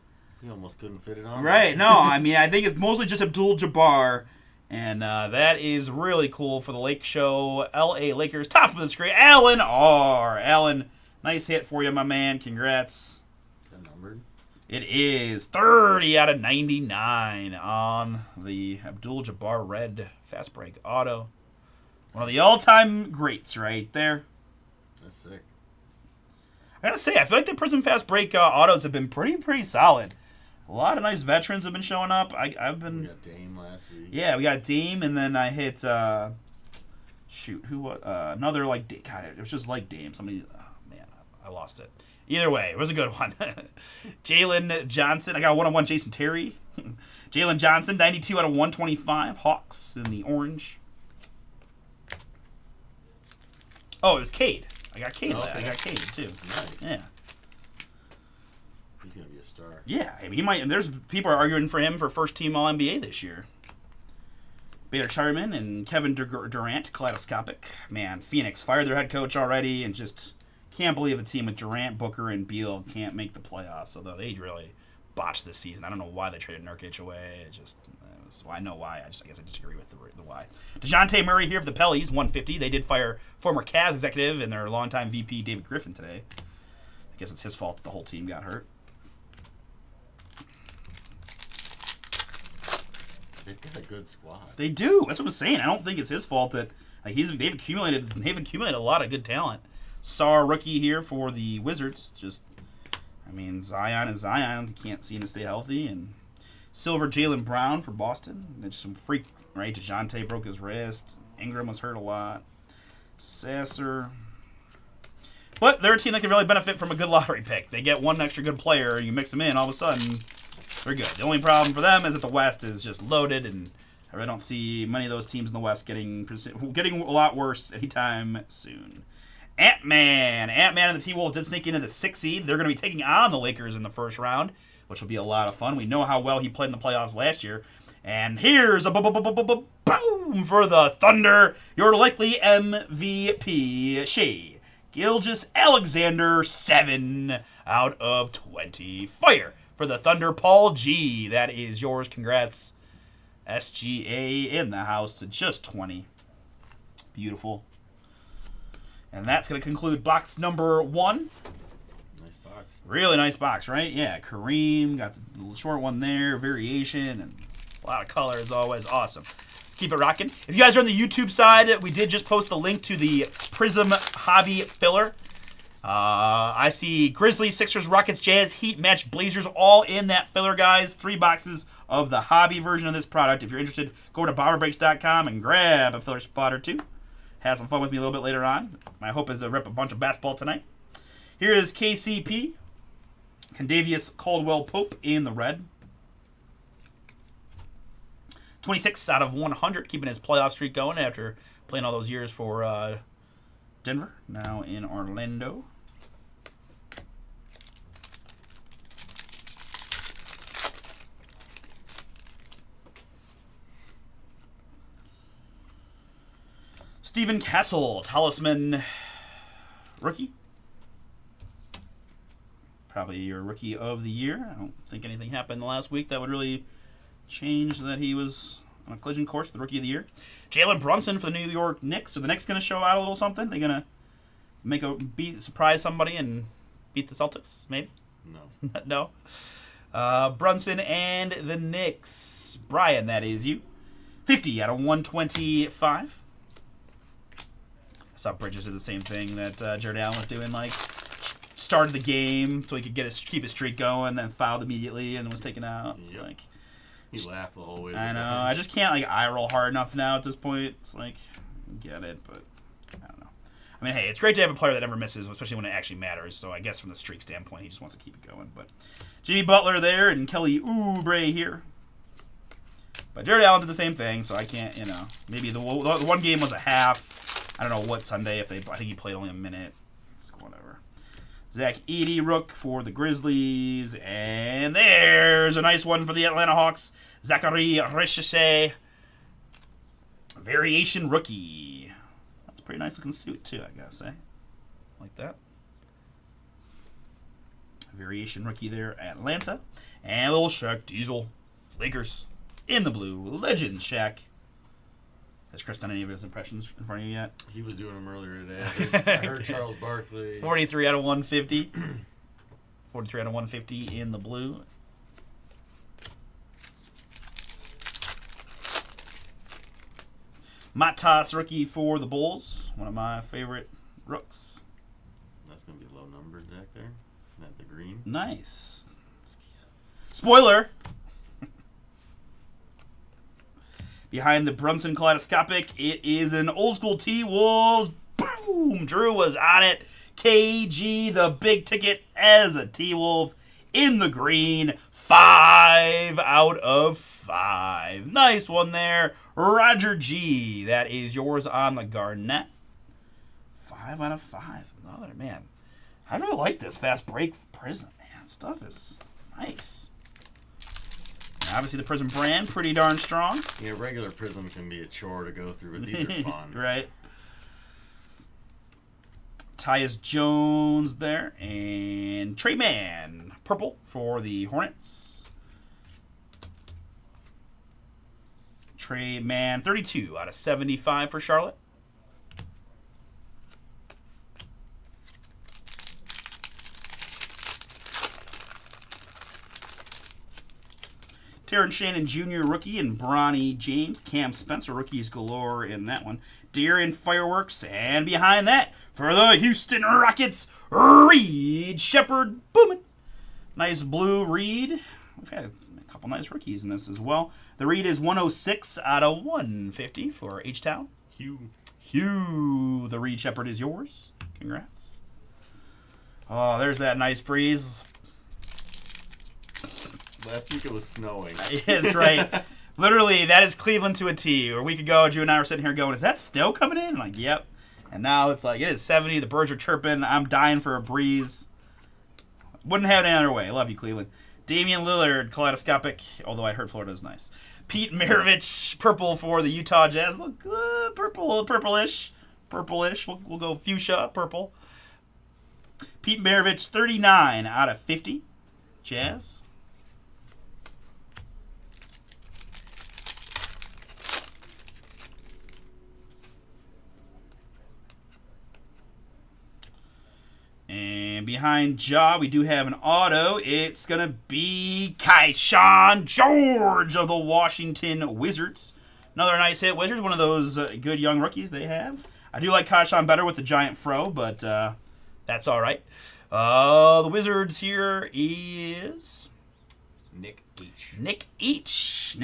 You almost couldn't fit it on. Right. No, I think it's mostly just Abdul-Jabbar. And that is really cool for the Lake Show. L.A. Lakers, top of the screen. Alan R. Alan, nice hit for you, my man. Congrats. Is that numbered? It is 30 out of 99 on the Abdul-Jabbar red fast break auto. One of the all-time greats right there. That's sick. I gotta say, I feel like the Prism fast break autos have been pretty solid. A lot of nice veterans have been showing up. I've been. We got Dame last week. Yeah, we got Dame, and then I hit. Who was another like? God, it was just like Dame. Somebody. Oh man, I lost it. Either way, it was a good one. Jalen Johnson. I got a 1-on-1 Jason Terry. Jalen Johnson, 92 out of 125. Hawks in the orange. Oh, it was Cade. I got Cade. Okay. I got Cade too. Nice. Yeah. He's gonna be a star. Yeah, he might. And there's people are arguing for him for first team All NBA this year. Bader Charman and Kevin Durant, kaleidoscopic. Man, Phoenix fired their head coach already, and just can't believe a team with Durant, Booker, and Beal can't make the playoffs. Although they really botched this season. I don't know why they traded Nurkic away. I know why. I guess I disagree with the why. DeJounte Murray here for the Pellies, 150. They did fire former Cavs executive and their longtime VP David Griffin today. I guess it's his fault the whole team got hurt. They've got a good squad. They do. That's what I'm saying. I don't think it's his fault that they've accumulated a lot of good talent. Sar rookie here for the Wizards. Zion is Zion. He can't seem to stay healthy. And silver Jaylen Brown for Boston. There's some freak, right? DeJounte broke his wrist. Ingram was hurt a lot. Sasser. But they're a team that can really benefit from a good lottery pick. They get one extra good player, and you mix them in, all of a sudden, They're good. The only problem for them is that the West is just loaded, and I really don't see many of those teams in the West getting a lot worse anytime soon. Ant-Man and the T-Wolves did sneak into the 6th seed. They're going to be taking on the Lakers in the first round, which will be a lot of fun. We know how well he played in the playoffs last year. And here's a boom for the Thunder. Your likely MVP, Shai Gilgeous-Alexander, 7 out of 20. Fire for the Thunder, Paul G. That is yours. Congrats, SGA in the house to just 20. Beautiful. And that's going to conclude box number 1. Nice box. Really nice box, right? Yeah, Kareem, got the little short one there, variation, and a lot of color as always. Awesome. Let's keep it rocking. If you guys are on the YouTube side, we did just post the link to the Prism Hobby Filler. I see Grizzlies, Sixers, Rockets, Jazz, Heat, Magic, Blazers, all in that filler, guys. 3 boxes of the hobby version of this product. If you're interested, go to bomberbreaks.com and grab a filler spot or 2. Have some fun with me a little bit later on. My hope is to rip a bunch of basketball tonight. Here is KCP. Condavious Caldwell-Pope in the red. 26 out of 100, keeping his playoff streak going after playing all those years for Denver. Now in Orlando. Steven Castle, Talisman rookie. Probably your rookie of the year. I don't think anything happened the last week that would really change that he was on a collision course with the rookie of the year. Jalen Brunson for the New York Knicks. Are the Knicks going to show out a little something? They going to surprise somebody and beat the Celtics? Maybe. No. No. Brunson and the Knicks. Brian, that is you. 50 out of 125. I saw Bridges did the same thing that Jared Allen was doing. Like, started the game so he could keep his streak going, then fouled immediately and was taken out. It's Yep. like, He laughed the whole way. I know. I just can't eye roll hard enough now at this point. It's like, I get it, but I don't know. I mean, hey, it's great to have a player that never misses, especially when it actually matters. So I guess from the streak standpoint, he just wants to keep it going. But Jimmy Butler there and Kelly Oubre here. But Jared Allen did the same thing, so I can't, maybe the one game was a half. I don't know what Sunday, I think he played only a minute. So whatever. Zach Edey, rook for the Grizzlies. And there's a nice one for the Atlanta Hawks. Zachary Richesse. Variation rookie. That's a pretty nice looking suit, too, I gotta say. Like that. Variation rookie there, Atlanta. And a little Shaq Diesel. Lakers in the blue. Legend Shaq. Has Chris done any of his impressions in front of you yet? He was doing them earlier today. I heard Charles Barkley. 43 out of 150. 43 out of 150 in the blue. Matas rookie for the Bulls. One of my favorite rooks. That's going to be low numbered back there. Not the green. Nice. Spoiler! Behind the Brunson Kaleidoscopic, it is an old school T-Wolves. Boom! Drew was on it. KG, the big ticket as a T-Wolf in the green. 5 out of 5. Nice one there. Roger G. That is yours on the Garnett. 5 out of 5. Another, man. I really like this fast break Prism, man. Stuff is nice. Obviously, the Prism brand, pretty darn strong. Yeah, regular Prism can be a chore to go through, but these are fun. Right. Tyus Jones there. And Trey Mann, purple for the Hornets. Trey Mann, 32 out of 75 for Charlotte. Terrence Shannon Jr. rookie and Bronny James. Cam Spencer rookies galore in that one. Darren Fireworks. And behind that, for the Houston Rockets, Reed Shepherd. Booming. Nice blue Reed. We've had a couple nice rookies in this as well. The Reed is 106 out of 150 for H-Town. Hugh. The Reed Shepherd is yours. Congrats. Oh, there's that nice breeze. Last week it was snowing. Yeah, that's right. Literally, that is Cleveland to a T. A week ago, Drew and I were sitting here going, is that snow coming in? I'm like, yep. And now it's like, it is 70. The birds are chirping. I'm dying for a breeze. Wouldn't have it any other way. Love you, Cleveland. Damian Lillard, kaleidoscopic, although I heard Florida is nice. Pete Maravich, purple for the Utah Jazz. Look good. Purplish. We'll go fuchsia, purple. Pete Maravich, 39 out of 50. Jazz. And behind Ja, we do have an auto. It's going to be Kayshawn George of the Washington Wizards. Another nice hit, Wizards. One of those good young rookies they have. I do like Kayshawn better with the giant fro, but that's all right. The Wizards here is Nick H. Nick H.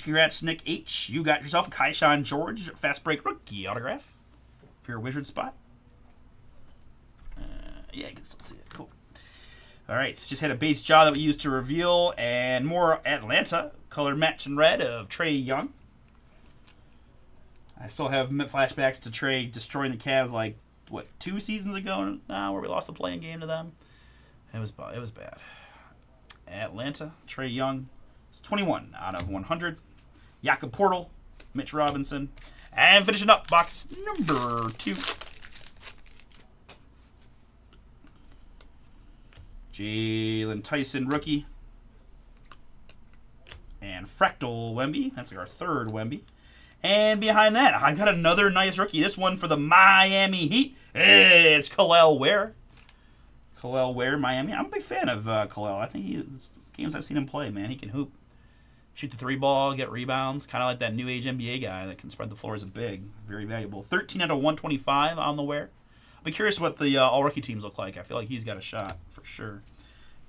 Congrats, Nick H. You got yourself a Kayshawn George fast break rookie autograph for your Wizard spot. Yeah, I can still see it. Cool. All right, so just had a base jaw that we used to reveal, and more Atlanta color match in red of Trae Young. I still have flashbacks to Trae destroying the Cavs like 2 seasons ago now, where we lost the playing game to them. It was bad. Atlanta, Trae Young, it's 21 out of 100. Jakob Portal, Mitch Robinson, and finishing up box number 2. Jalen Tyson, rookie. And Fractal Wemby. That's like our third Wemby. And behind that, I got another nice rookie. This one for the Miami Heat. It's Kel'el Ware. Kel'el Ware, Miami. I'm a big fan of Kel'el. I think games I've seen him play, man, he can hoop. Shoot the 3-ball, get rebounds. Kind of like that new age NBA guy that can spread the floor as a big. Very valuable. 13 out of 125 on the Ware. I'll be curious what the all-rookie teams look like. I feel like he's got a shot for sure.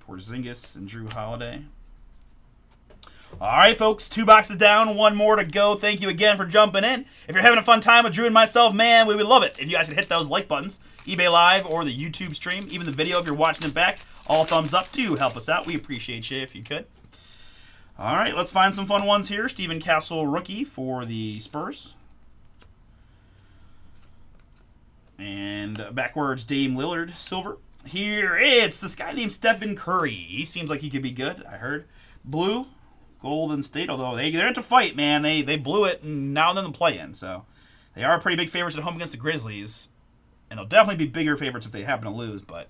Porzingis and Drew Holiday. All right, folks, 2 boxes down, 1 more to go. Thank you again for jumping in. If you're having a fun time with Drew and myself, man, we would love it if you guys could hit those like buttons. eBay Live or the YouTube stream, even the video if you're watching it back. All thumbs up to help us out. We appreciate you if you could. All right, let's find some fun ones here. Stephen Castle, rookie for the Spurs. And backwards, Dame Lillard, silver. Here it's this guy named Stephen Curry. He seems like he could be good, I heard. Blue, Golden State, although they're into fight, man. They blew it, and now they're in the play-in. So they are pretty big favorites at home against the Grizzlies. And they'll definitely be bigger favorites if they happen to lose, but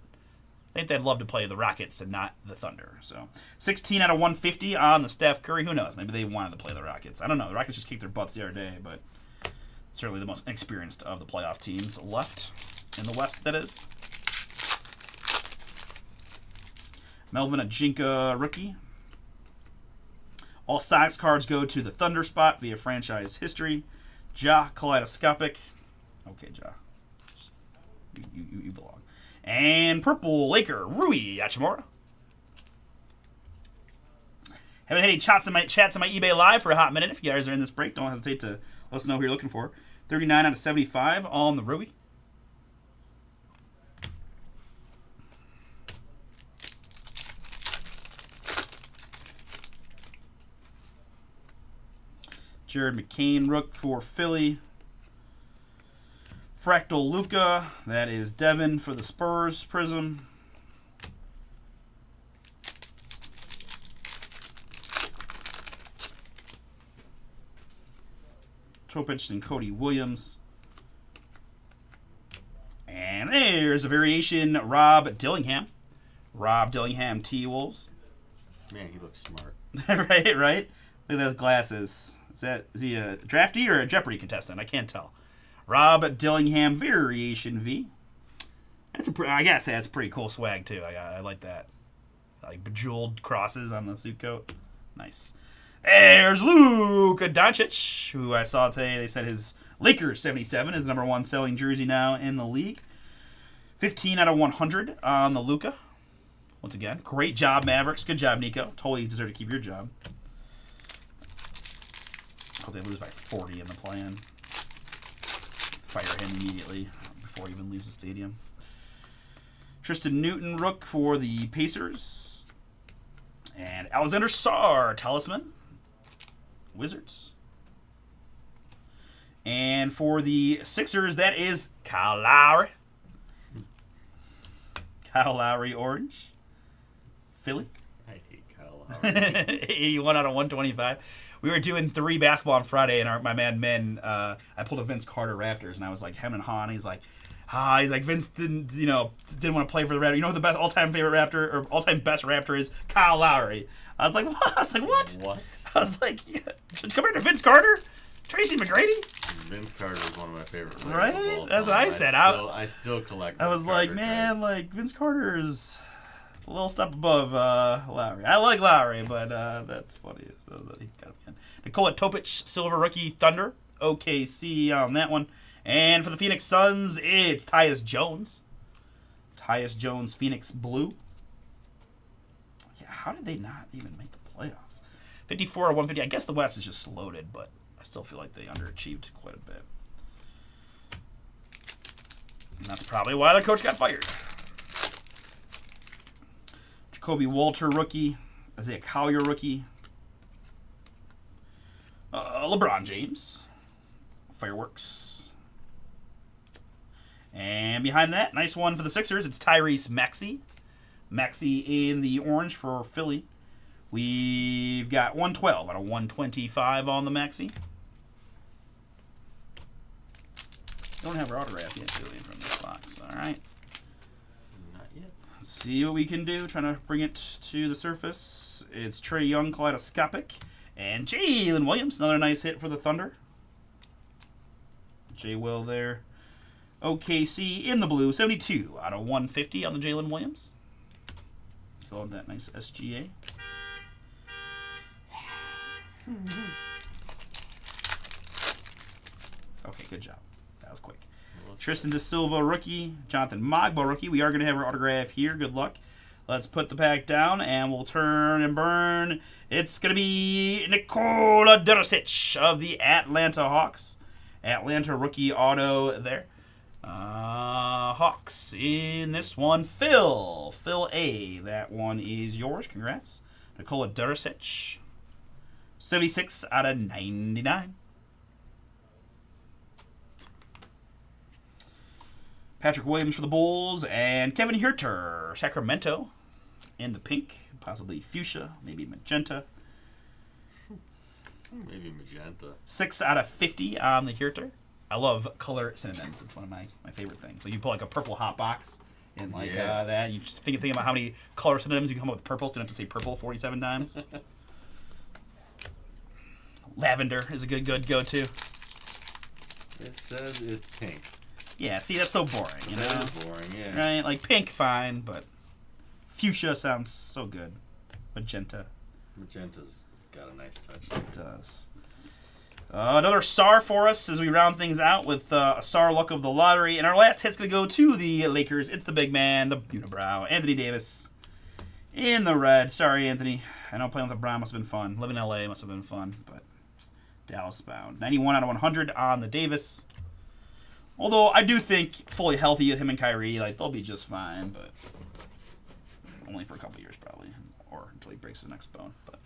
I think they'd love to play the Rockets and not the Thunder. So 16 out of 150 on the Steph Curry. Who knows? Maybe they wanted to play the Rockets. I don't know. The Rockets just kicked their butts the other day, but certainly the most inexperienced of the playoff teams left in the West, that is. Melvin Ajinka, rookie. All Sox cards go to the Thunder spot via franchise history. Ja, kaleidoscopic. Okay, Ja. You belong. And purple Laker, Rui Hachimura. Haven't had any chats in my eBay Live for a hot minute. If you guys are in this break, don't hesitate to let us know who you're looking for. 39 out of 75 on the Rui. Jared McCain, rook for Philly. Fractal Luka, that is Devin for the Spurs, Prism. Topic and Cody Williams. And there's a variation, Rob Dillingham. Rob Dillingham, T-Wolves. Man, he looks smart. right? Look at those glasses. Is he a draftee or a Jeopardy contestant? I can't tell. Rob Dillingham, variation V. I gotta say, that's a pretty cool swag, too. I like that. Like bejeweled crosses on the suit coat. Nice. There's Luka Doncic, who I saw today. They said his Lakers 77 is the #1 selling jersey now in the league. 15 out of 100 on the Luka. Once again, great job, Mavericks. Good job, Nico. Totally deserve to keep your job. Hope they lose by 40 in the play-in. Fire him immediately before he even leaves the stadium. Tristan Newton, rook for the Pacers. And Alexander Sarr, Talisman. Wizards. And for the Sixers, that is Kyle Lowry. Kyle Lowry, orange. Philly. I hate Kyle Lowry. 81 out of 125. We were doing 3 basketball on Friday, and my man Men, I pulled a Vince Carter Raptors, and I was like, him and Han. He's like, Vince didn't want to play for the Raptors. You know who the best all-time favorite Raptor or all-time best Raptor is? Kyle Lowry. I was like, what? What? I was like, yeah. Compared to Vince Carter, Tracy McGrady. Vince Carter is one of my favorite players Right? of all time. That's what I said. I still collect. I was Vince like, Carter man, cards. like Vince Carter is a little step above Lowry. I like Lowry, but that's funny. So that he got him in. Nikola Topic, silver rookie, Thunder, OKC on that one. And for the Phoenix Suns, it's Tyus Jones. Tyus Jones, Phoenix blue. Yeah, how did they not even make the playoffs? 54 or 150. I guess the West is just loaded, but I still feel like they underachieved quite a bit. And that's probably why their coach got fired. Jacoby Walter, rookie. Isaiah Collier, rookie. LeBron James. Fireworks. And behind that, nice one for the Sixers. It's Tyrese Maxey. Maxey in the orange for Philly. We've got 112 out of 125 on the Maxey. Don't have her autograph yet, do we, from this box? All right. Not yet. Let's see what we can do. Trying to bring it to the surface. It's Trae Young, kaleidoscopic. And Jalen Williams, another nice hit for the Thunder. J. Will there. OKC in the blue, 72 out of 150 on the Jalen Williams. Going that nice SGA. Okay, good job. That was quick. Tristan Da Silva, rookie. Jonathan Mogba, rookie. We are going to have our autograph here. Good luck. Let's put the pack down, and we'll turn and burn. It's going to be Nikola Derosic of the Atlanta Hawks. Atlanta rookie auto there. Hawks in this one. Phil A. That one is yours. Congrats. Nikola Derosic. 76 out of 99. Patrick Williams for the Bulls. And Kevin Huerter, Sacramento. In the pink. Possibly fuchsia. Maybe magenta. Maybe magenta. 6 out of 50 on the Huerter. I love color synonyms. It's one of my favorite things. So you put like a purple hot box and like that. You just think about how many color synonyms you can come up with purple. So you don't have to say purple 47 times. Lavender is a good go-to. It says it's pink. Yeah, see, that's so boring, you know? That is boring, yeah. Right? Like pink, fine, but fuchsia sounds so good. Magenta. Magenta's got a nice touch. It does. Another SAR for us as we round things out with a SAR luck of the lottery. And our last hit's going to go to the Lakers. It's the big man, the unibrow, Anthony Davis. In the red. Sorry, Anthony. I know playing with the Brown must have been fun. Living in LA must have been fun, but Dallas bound. 91 out of 100 on the Davis. Although I do think fully healthy with him and Kyrie, like they'll be just fine, but only for a couple years probably, or until he breaks the next bone. But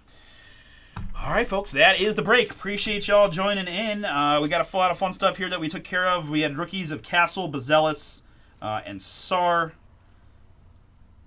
all right, folks, that is the break. Appreciate y'all joining in. We got a lot of fun stuff here that we took care of. We had rookies of Castle, Bazelis, and Sarr.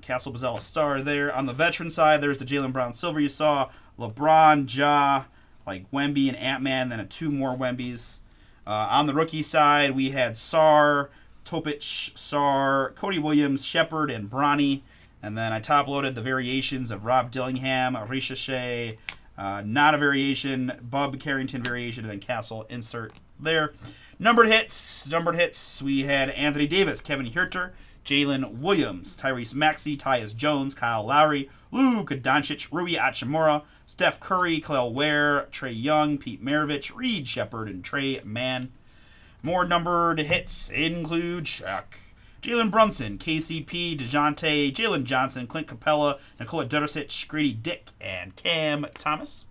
Castle, Bazelis, Sarr there. On the veteran side, there's the Jaylen Brown Silver you saw. LeBron, Ja, like Wemby and Ant-Man, then 2 more Wembys. On the rookie side, we had Sarr, Topic, Sarr, Cody Williams, Shepard, and Bronny. And then I top-loaded the variations of Rob Dillingham, Ricochet, not a variation, Bub Carrington variation, and then Castle insert there. Numbered hits, we had Anthony Davis, Kevin Huerter, Jalen Williams, Tyrese Maxey, Tyus Jones, Kyle Lowry, Luka Doncic, Rui Hachimura, Steph Curry, Khalil Ware, Trae Young, Pete Maravich, Reed Shepard, and Trey Mann. More numbered hits include Shaq, Jalen Brunson, KCP, DeJounte, Jalen Johnson, Clint Capella, Nikola Derosic, Grady Dick, and Cam Thomas.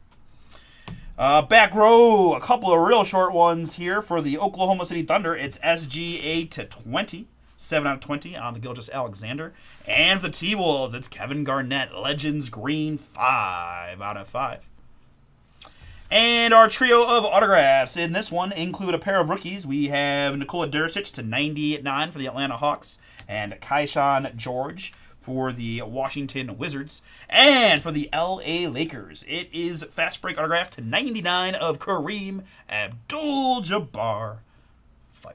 Back row, a couple of real short ones here for the Oklahoma City Thunder. It's SGA to 20. 7 out of 20 on the Gilgeous-Alexander. And for the T-Wolves, it's Kevin Garnett, Legends Green, 5 out of 5. And our trio of autographs in this one include a pair of rookies. We have Nikola Duricic to 99 for the Atlanta Hawks and Kaishan George for the Washington Wizards. And for the LA Lakers, it is fast break autograph to 99 of Kareem Abdul-Jabbar. Fire.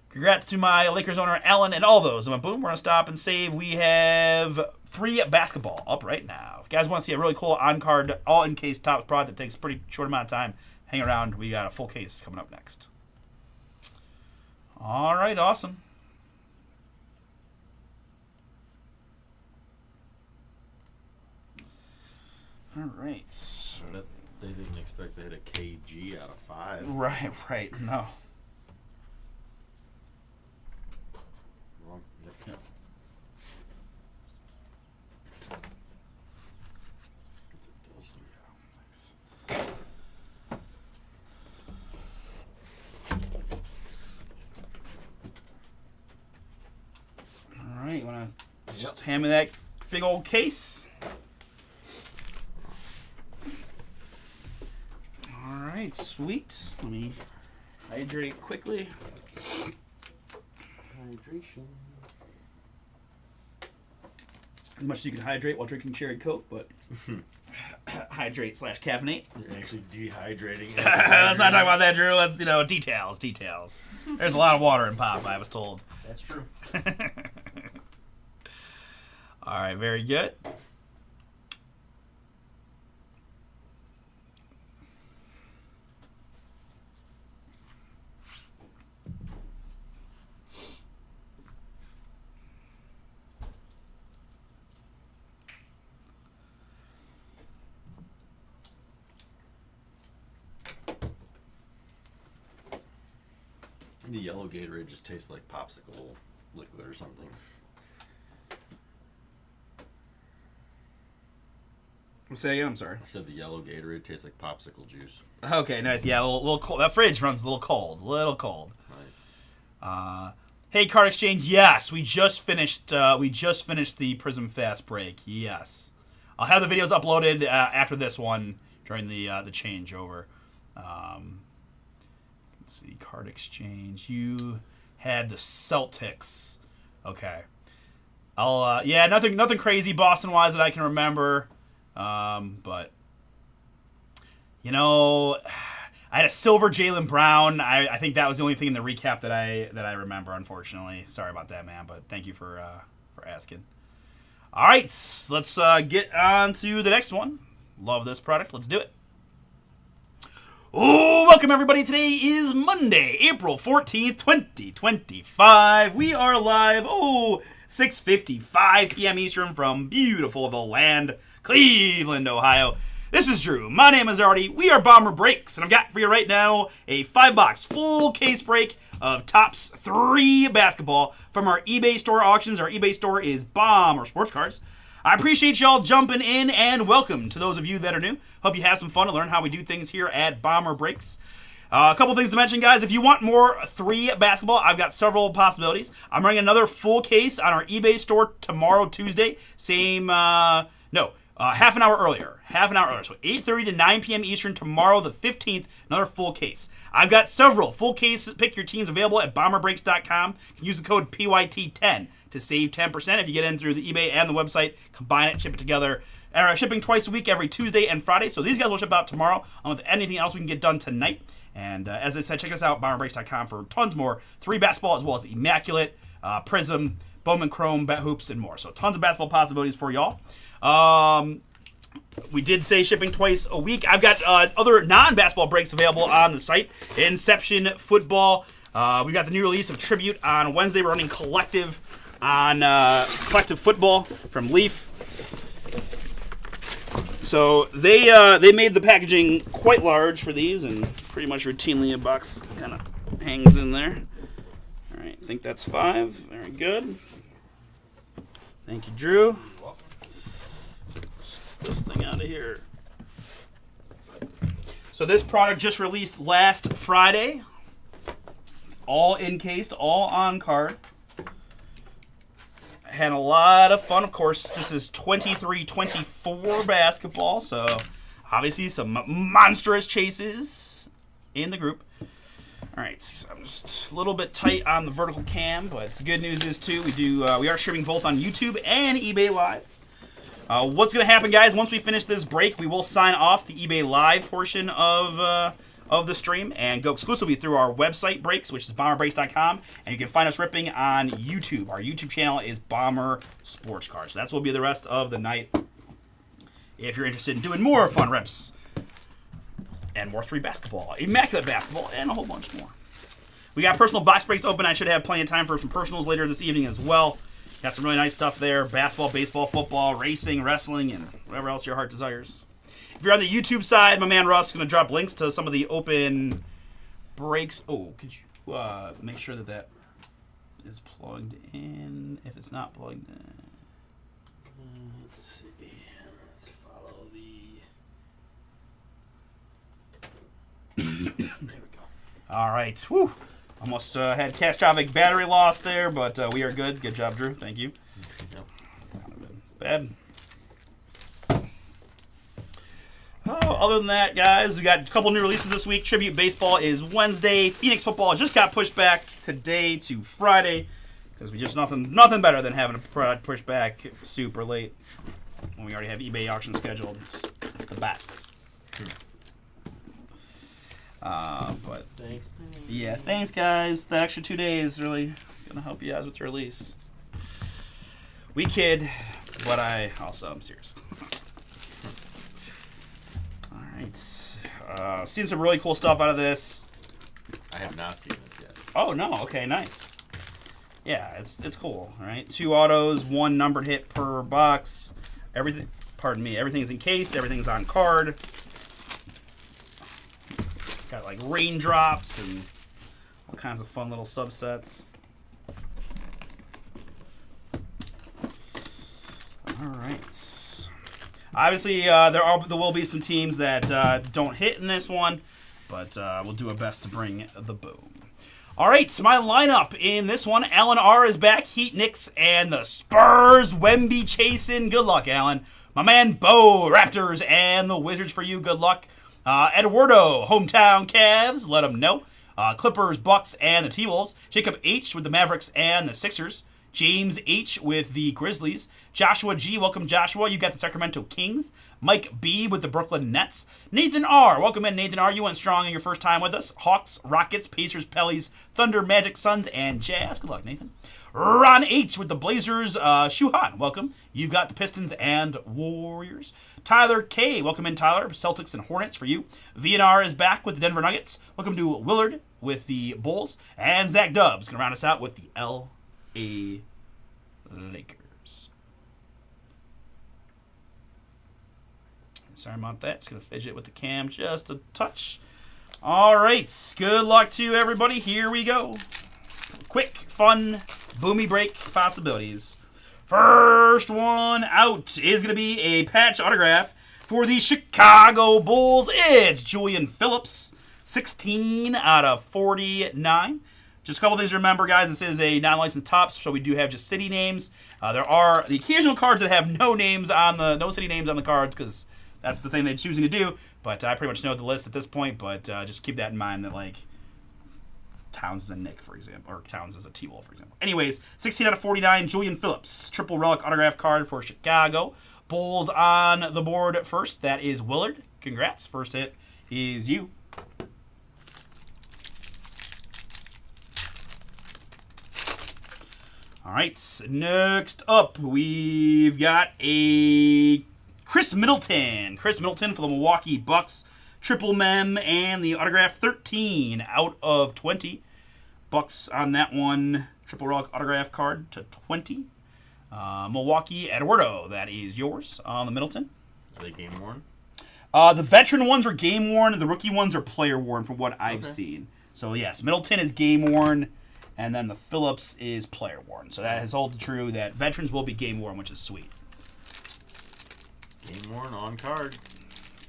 Congrats to my Lakers owner, Allen, and all those. And boom, we're going to stop and save. We have 3 basketball up right now. If you guys want to see a really cool on-card, all-in-case Topps product that takes a pretty short amount of time, hang around. We got a full case coming up next. All right, awesome. All right. They didn't expect they hit a KG out of 5. Right. No. Wrong. Yep. All right, you want to just hand me that big old case? All right, sweet. Let me hydrate quickly. Hydration. As much as you can hydrate while drinking cherry Coke, but hydrate / caffeinate. You're actually dehydrating. Let's not talk about that, Drew. Let's, details. There's a lot of water in pop, I was told. That's true. All right, very good. The yellow Gatorade just tastes like popsicle liquid or something. Say again, I'm sorry. I said the yellow Gatorade tastes like popsicle juice. Okay, nice. Yeah, a little cold. That fridge runs a little cold. Nice. Hey, Card Exchange. Yes, we just finished the Prism Fast Break. Yes, I'll have the videos uploaded after this one during the changeover. Let's see, Card Exchange. You had the Celtics. Okay. I'll nothing crazy Boston wise that I can remember. But I had a silver Jaylen Brown. I think that was the only thing in the recap that I remember, unfortunately. Sorry about that, man, but thank you for asking. All right, let's get on to the next one. Love this product. Let's do it. Oh, welcome everybody. Today is Monday, April 14th, 2025. We are live, 6:55 p.m. Eastern from beautiful the land, Cleveland, Ohio. This is Drew. My name is Artie. We are Bomber Breaks, and I've got for you right now a 5-box full case break of Topps 3 basketball from our eBay store auctions. Our eBay store is Bomber Sports Cards. I appreciate y'all jumping in, and welcome to those of you that are new. Hope you have some fun to learn how we do things here at Bomber Breaks. A couple things to mention, guys. If you want more 3 basketball, I've got several possibilities. I'm running another full case on our eBay store tomorrow, Tuesday. Half an hour earlier. So 8:30 to 9 p.m. Eastern tomorrow, the 15th, another full case. I've got several full case pick your teams available at bomberbreaks.com. You can use the code PYT10 to save 10% if you get in through the eBay and the website. Combine it, ship it together. Shipping twice a week, every Tuesday and Friday. So these guys will ship out tomorrow, along with anything else we can get done tonight. And as I said, check us out, bomberbreaks.com, for tons more 3 basketball, as well as Immaculate, Prism, Bowman Chrome, Bet Hoops, and more. So tons of basketball possibilities for y'all. We did say shipping twice a week. I've got other non-basketball breaks available on the site. Inception Football. We got the new release of Tribute on Wednesday. We're running Collective on Collective Football from Leaf. So they made the packaging quite large for these, and pretty much routinely a box kind of hangs in there. All right, I think that's 5. Very good. Thank you, Drew. This thing out of here. So this product just released last Friday. All encased, all on card. had a lot of fun. Of course, this is 23-24 basketball, so obviously some monstrous chases in the group. All right, so I'm just a little bit tight on the vertical cam, but the good news is too we are streaming both on YouTube and eBay Live. What's going to happen, guys? Once we finish this break, we will sign off the eBay Live portion of the stream and go exclusively through our website breaks, which is bomberbreaks.com, and you can find us ripping on YouTube. Our YouTube channel is Bomber Sports Cards. So that's what will be the rest of the night. If you're interested in doing more fun rips and more 3 basketball, immaculate basketball, and a whole bunch more. We got personal box breaks open. I should have plenty of time for some personals later this evening as well. Got some really nice stuff there. Basketball, baseball, football, racing, wrestling, and whatever else your heart desires. If you're on the YouTube side, my man Russ is going to drop links to some of the open breaks. Oh, could you make sure that is plugged in? If it's not plugged in. Let's see. Let's follow the... There we go. All right. Whew. Almost had catastrophic battery loss there, but we are good. Good job, Drew. Thank you. Bad. Other than that, guys, we got a couple new releases this week. Tribute Baseball is Wednesday. Phoenix Football just got pushed back today to Friday because we just nothing better than having a product pushed back super late when we already have eBay auction scheduled. It's the best. But Thanks, man. yeah, thanks, guys. That extra 2 days really gonna help you guys with your release. We kid, but I'm serious. All right, seen some really cool stuff out of this. I have not seen this yet. Oh no, okay, nice. Yeah, it's cool. All right, 2 autos, 1 numbered hit per box. Everything's encased. Everything's on card. Got like raindrops and all kinds of fun little subsets. All right. Obviously, there will be some teams that don't hit in this one, but we'll do our best to bring the boom. All right, so my lineup in this one: Alan R is back, Heat, Knicks, and the Spurs. Wemby chasing. Good luck, Alan. My man Bo, Raptors, and the Wizards for you. Good luck. Eduardo, hometown Cavs, let them know. Clippers, Bucks, and the T-Wolves. Jacob H with the Mavericks and the Sixers. James H with the Grizzlies. Joshua G, welcome Joshua. You got the Sacramento Kings. Mike B with the Brooklyn Nets. Nathan R, welcome in Nathan R. You went strong in your first time with us. Hawks, Rockets, Pacers, Pellies, Thunder, Magic, Suns, and Jazz. Good luck, Nathan. Ron H with the Blazers. Shuhan, welcome. You've got the Pistons and Warriors. Tyler K, welcome in Tyler. Celtics and Hornets for you. VNR is back with the Denver Nuggets. Welcome to Willard with the Bulls. And Zach Dubbs going to round us out with the L.A. Lakers. Sorry about that. Just going to fidget with the cam just a touch. All right. Good luck to everybody. Here we go. Quick, fun, boomy break possibilities. First one out is going to be a patch autograph for the Chicago Bulls. It's Julian Phillips, 16 out of 49. Just a couple things to remember, guys. This is a non-licensed Topps, so we do have just city names. There are the occasional cards that have no city names on the cards because that's the thing they're choosing to do. But I pretty much know the list at this point. But just keep that in mind that like Towns is a Nick, for example, or Towns is a T-Wolf, for example. Anyways, 16 out of 49, Julian Phillips, triple relic autograph card for Chicago. Bulls on the board first. That is Willard. Congrats. First hit is you. All right, next up, we've got a Chris Middleton. Chris Middleton for the Milwaukee Bucks. Triple mem and the autograph 13 out of 20. Bucks on that one. Triple relic autograph card to 20. Milwaukee, Eduardo, that is yours on the Middleton. Are they game worn? The veteran ones are game worn, and the rookie ones are player worn from what I've seen. So yes, Middleton is game worn, and then the Phillips is player worn. So that has held true that veterans will be game worn, which is sweet. Game worn on card.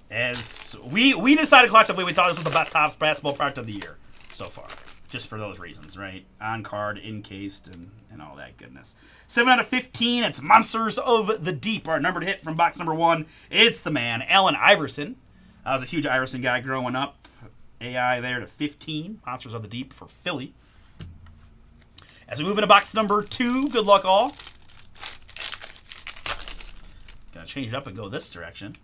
As we decided collectively, we thought this was the best Topps basketball product of the year so far. just for those reasons, right? On card, encased, and all that goodness. 7 out of 15. It's Monsters of the Deep. Our numbered hit from box number 1. It's the man, Allen Iverson. I was a huge Iverson guy growing up. AI there to 15. Monsters of the Deep for Philly. As we move into box number 2, good luck all. Gonna change it up and go this direction.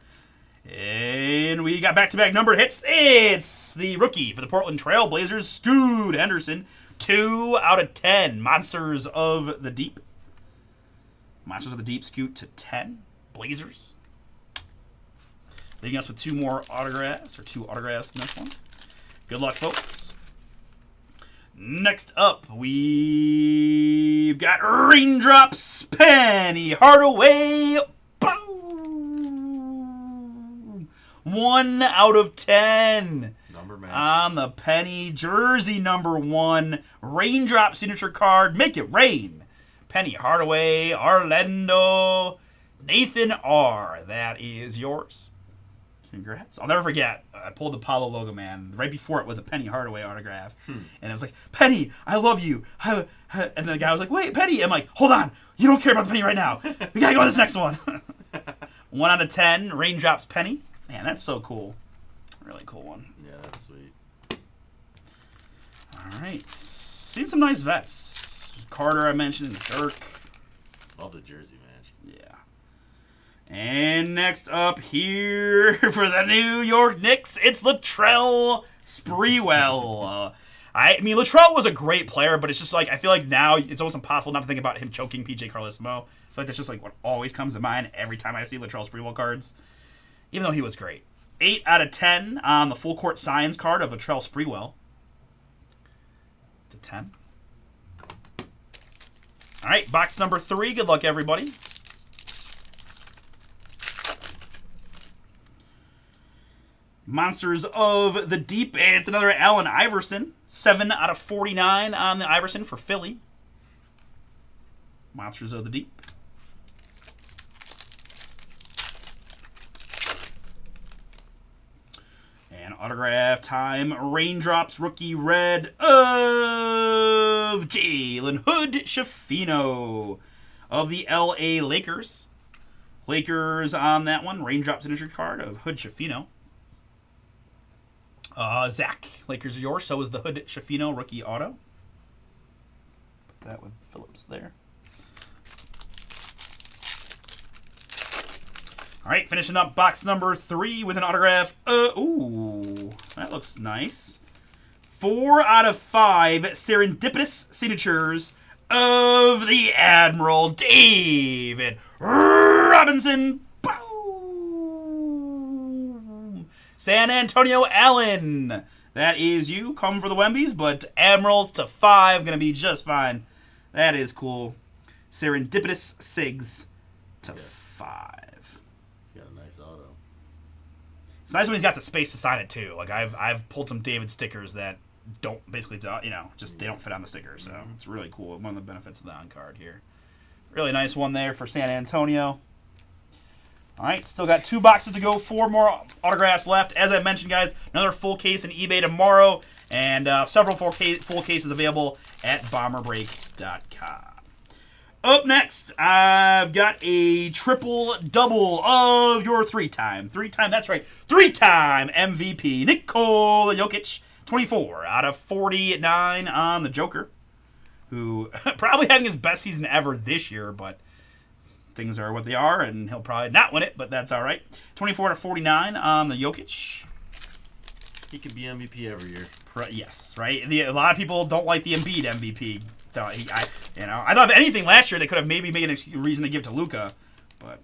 And we got back-to-back numbered hits. It's the rookie for the Portland Trail Blazers, Scoot Henderson. 2 out of 10. Monsters of the Deep. Monsters of the Deep, Scoot to 10. Blazers. Leaving us with 2 more autographs, or 2 autographs in this one. Good luck, folks. Next up, we've got Raindrops, Penny Hardaway. Boom! 1 out of 10. Number match. On the Penny jersey number 1. Raindrop signature card. Make it rain. Penny Hardaway, Orlando, Nathan R. That is yours. Congrats. I'll never forget. I pulled the Apollo logo, man. Right before it was a Penny Hardaway autograph. And it was like, Penny, I love you. And then the guy was like, wait, Penny. I'm like, hold on. You don't care about Penny right now. We got to go to this next one. 1 out of 10. Raindrops Penny. Man, that's so cool. Really cool one. Yeah, that's sweet. All right. Seen some nice vets. Carter, I mentioned. Dirk. Love the jersey match. Yeah. And next up here for the New York Knicks, it's Latrell Sprewell. I mean, Latrell was a great player, but it's just like, I feel like now it's almost impossible not to think about him choking PJ Carlesimo. I feel like that's just like what always comes to mind every time I see Latrell Sprewell cards, even though he was great. 8 out of 10 on the full court signs card of Latrell Sprewell. To 10. All right, box number 3. Good luck, everybody. Monsters of the Deep. And it's another Allen Iverson. 7 out of 49 on the Iverson for Philly. Monsters of the Deep. And autograph time. Raindrops rookie red of Jalen Hood-Schifino of the LA Lakers. Lakers on that one. Raindrops signature card of Hood-Schifino. Zach, Lakers are yours. So is the Hood-Schifino rookie auto. Put that with Phillips there. All right, finishing up box number 3 with an autograph. Ooh, that looks nice. 4 out of 5 serendipitous signatures of the Admiral David Robinson. Boom! San Antonio Allen. That is you. Come for the Wembies, but Admirals to 5. Going to be just fine. That is cool. Serendipitous Sigs to 5. It's nice when he's got the space to sign it too. Like I've pulled some David stickers that don't basically, just they don't fit on the sticker. So it's really cool. One of the benefits of the on card here. Really nice one there for San Antonio. All right, still got 2 boxes to go. 4 more autographs left. As I mentioned, guys, another full case in eBay tomorrow, and several full cases available at bomberbreaks.com. Up next, I've got a triple-double of your three-time MVP, Nikola Jokic, 24 out of 49 on the Joker, who probably having his best season ever this year, but things are what they are, and he'll probably not win it, but that's all right. 24 out of 49 on the Jokic. He could be MVP every year. Yes, right? A lot of people don't like the Embiid MVP. I thought if anything last year they could have maybe made a reason to give to Luka, but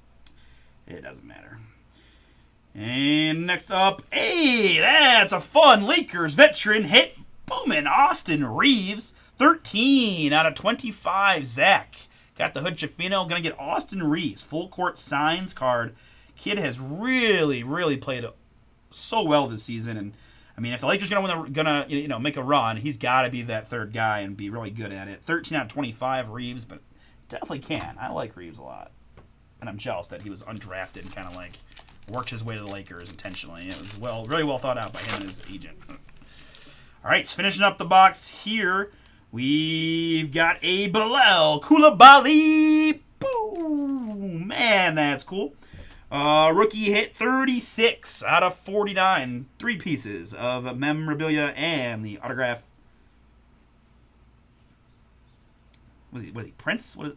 it doesn't matter. And next up, hey, that's a fun Lakers veteran hit. Booming Austin Reeves, 13 out of 25. Zach got the Hood-Schifino. Gonna get Austin Reeves full court signs card. Kid has really, really played so well this season, and I mean, if the Lakers gonna make a run, he's got to be that third guy and be really good at it. 13 out of 25 Reeves, but definitely can. I like Reeves a lot, and I'm jealous that he was undrafted and kind of like worked his way to the Lakers intentionally. It was really well thought out by him and his agent. All right, finishing up the box here, we've got a Bilal Coulibaly. Boom! Man, that's cool. Rookie hit 36 out of 49. 3 pieces of memorabilia and the autograph. Was he Prince? What?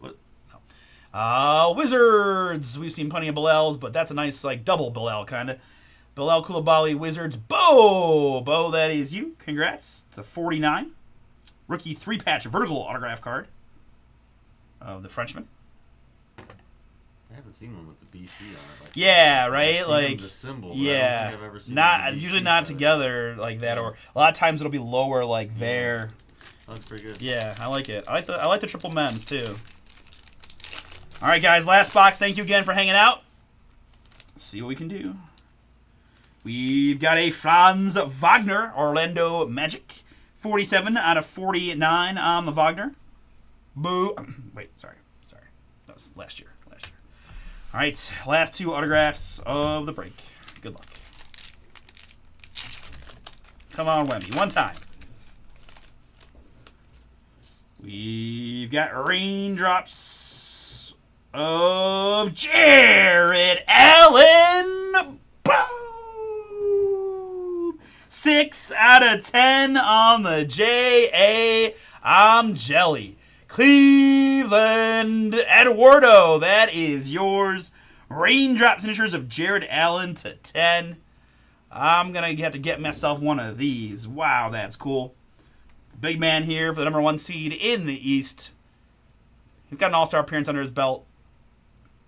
Oh. Wizards. We've seen plenty of Bilals, but that's a nice like double Bilal kind of. Bilal Coulibaly, Wizards. Bo, that is you. Congrats. The 49. Rookie 3-patch vertical autograph card of the Frenchman. I haven't seen one with the BC on it. Yeah, right. I've like the symbol. But yeah, I don't think I've ever seen not the BC usually not card. together like that, or a lot of times it'll be lower like there. Oh, that's pretty good. Yeah, I like it. I like the triple mems too. All right, guys, last box. Thank you again for hanging out. Let's see what we can do. We've got a Franz Wagner Orlando Magic, 47 out of 49 on the Wagner. Boo. Wait, sorry. That was last year. All right, last 2 autographs of the break. Good luck. Come on, Wemby, one time. We've got raindrops of Jared Allen. Boom! 6 out of 10 on the J.A. I'm jelly. Cleveland Eduardo, that is yours. Raindrop signatures of Jared Allen to 10. I'm going to have to get myself one of these. Wow, that's cool. Big man here for the number 1 seed in the East. He's got an all-star appearance under his belt.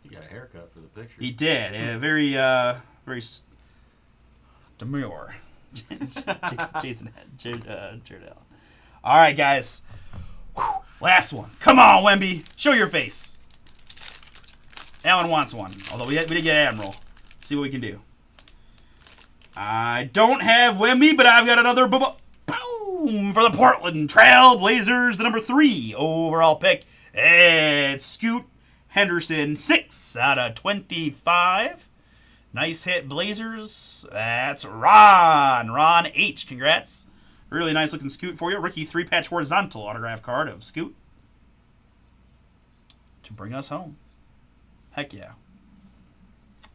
He got a haircut for the picture. He did. Very demure. Jared Allen. All right, guys. Whew. Last one. Come on, Wemby. Show your face. Allen wants one. Although we did get Admiral. See what we can do. I don't have Wemby, but I've got another boom for the Portland Trail Blazers. The number 3 overall pick. It's Scoot Henderson. 6 out of 25. Nice hit, Blazers. That's Ron H. Congrats. Really nice looking Scoot for you. Rookie 3-patch horizontal autograph card of Scoot to bring us home. Heck yeah.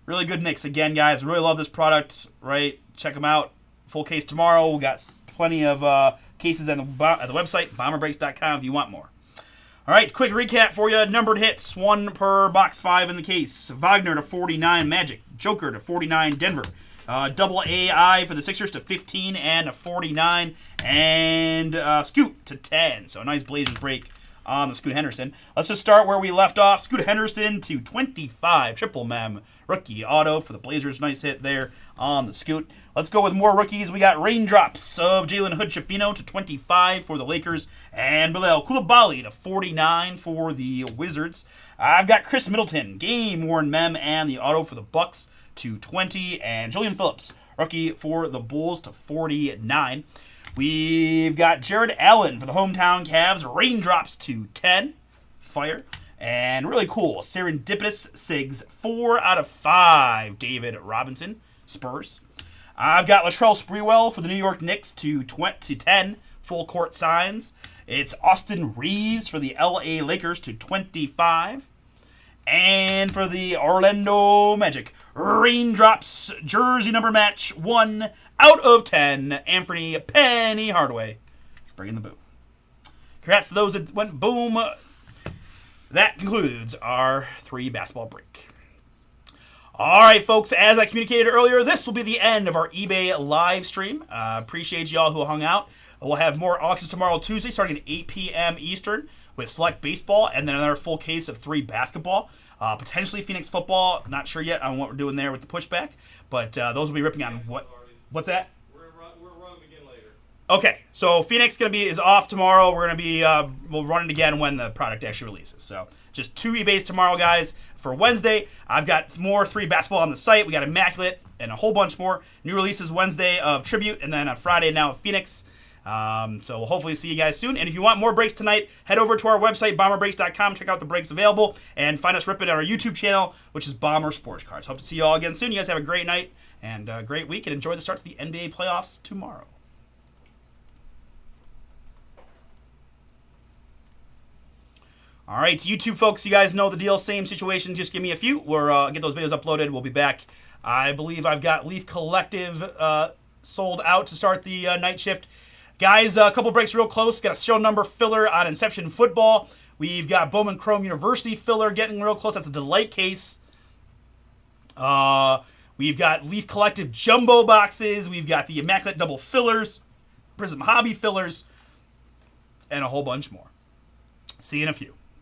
Really good mix again, guys. Really love this product, right? Check them out. Full case tomorrow. We got plenty of cases at the website, bomberbreaks.com, if you want more. All right, quick recap for you. Numbered hits, 1 per box 5 in the case. Wagner to 49, Magic. Joker to 49, Denver. Double AI for the Sixers to 15 and a 49. And Scoot to 10. So a nice Blazers break on the Scoot Henderson. Let's just start where we left off. Scoot Henderson to 25. Triple mem. Rookie auto for the Blazers. Nice hit there on the Scoot. Let's go with more rookies. We got raindrops of Jalen Hood-Schifino to 25 for the Lakers. And Bilal Coulibaly to 49 for the Wizards. I've got Chris Middleton, game-worn mem, and the auto for the Bucks to 20. And Julian Phillips, rookie for the Bulls to 49. We've got Jared Allen for the hometown Cavs. Raindrops to 10. Fire. And really cool, Serendipitous Sigs, 4 out of 5. David Robinson, Spurs. I've got Latrell Sprewell for the New York Knicks to 10. Full court signs. It's Austin Reeves for the LA Lakers to 25. And for the Orlando Magic, raindrops jersey number match 1 out of 10. Anthony Penny Hardaway, bringing the boom. Congrats to those that went boom. That concludes our 3 basketball break. All right, folks, as I communicated earlier, this will be the end of our eBay live stream. Appreciate y'all who hung out. We'll have more auctions tomorrow, Tuesday, starting at 8 p.m. Eastern with select baseball and then another full case of 3 basketball. Potentially Phoenix football. Not sure yet on what we're doing there with the pushback, but those will be ripping on what's that? We're running again later. Okay, so Phoenix is off tomorrow. We're gonna be we'll run it again when the product actually releases. So just 2 eBays tomorrow, guys. For Wednesday, I've got more 3 basketball on the site. We got Immaculate and a whole bunch more new releases Wednesday of Tribute, and then on Friday now of Phoenix. So we'll hopefully see you guys soon. And if you want more breaks tonight, head over to our website, bomberbreaks.com. Check out the breaks available, and find us ripping on our YouTube channel, which is Bomber Sports Cards. Hope to see you all again soon. You guys have a great night and a great week, and enjoy the start to the NBA playoffs tomorrow. All right, to you two folks, you guys know the deal. Same situation. Just give me a few. We'll get those videos uploaded. We'll be back. I believe I've got Leaf Collective sold out to start the night shift. Guys, a couple breaks real close. Got a show number filler on Inception Football. We've got Bowman Chrome University filler getting real close. That's a delight case. We've got Leaf Collective jumbo boxes. We've got the Immaculate Double fillers, Prism Hobby fillers, and a whole bunch more. See you in a few.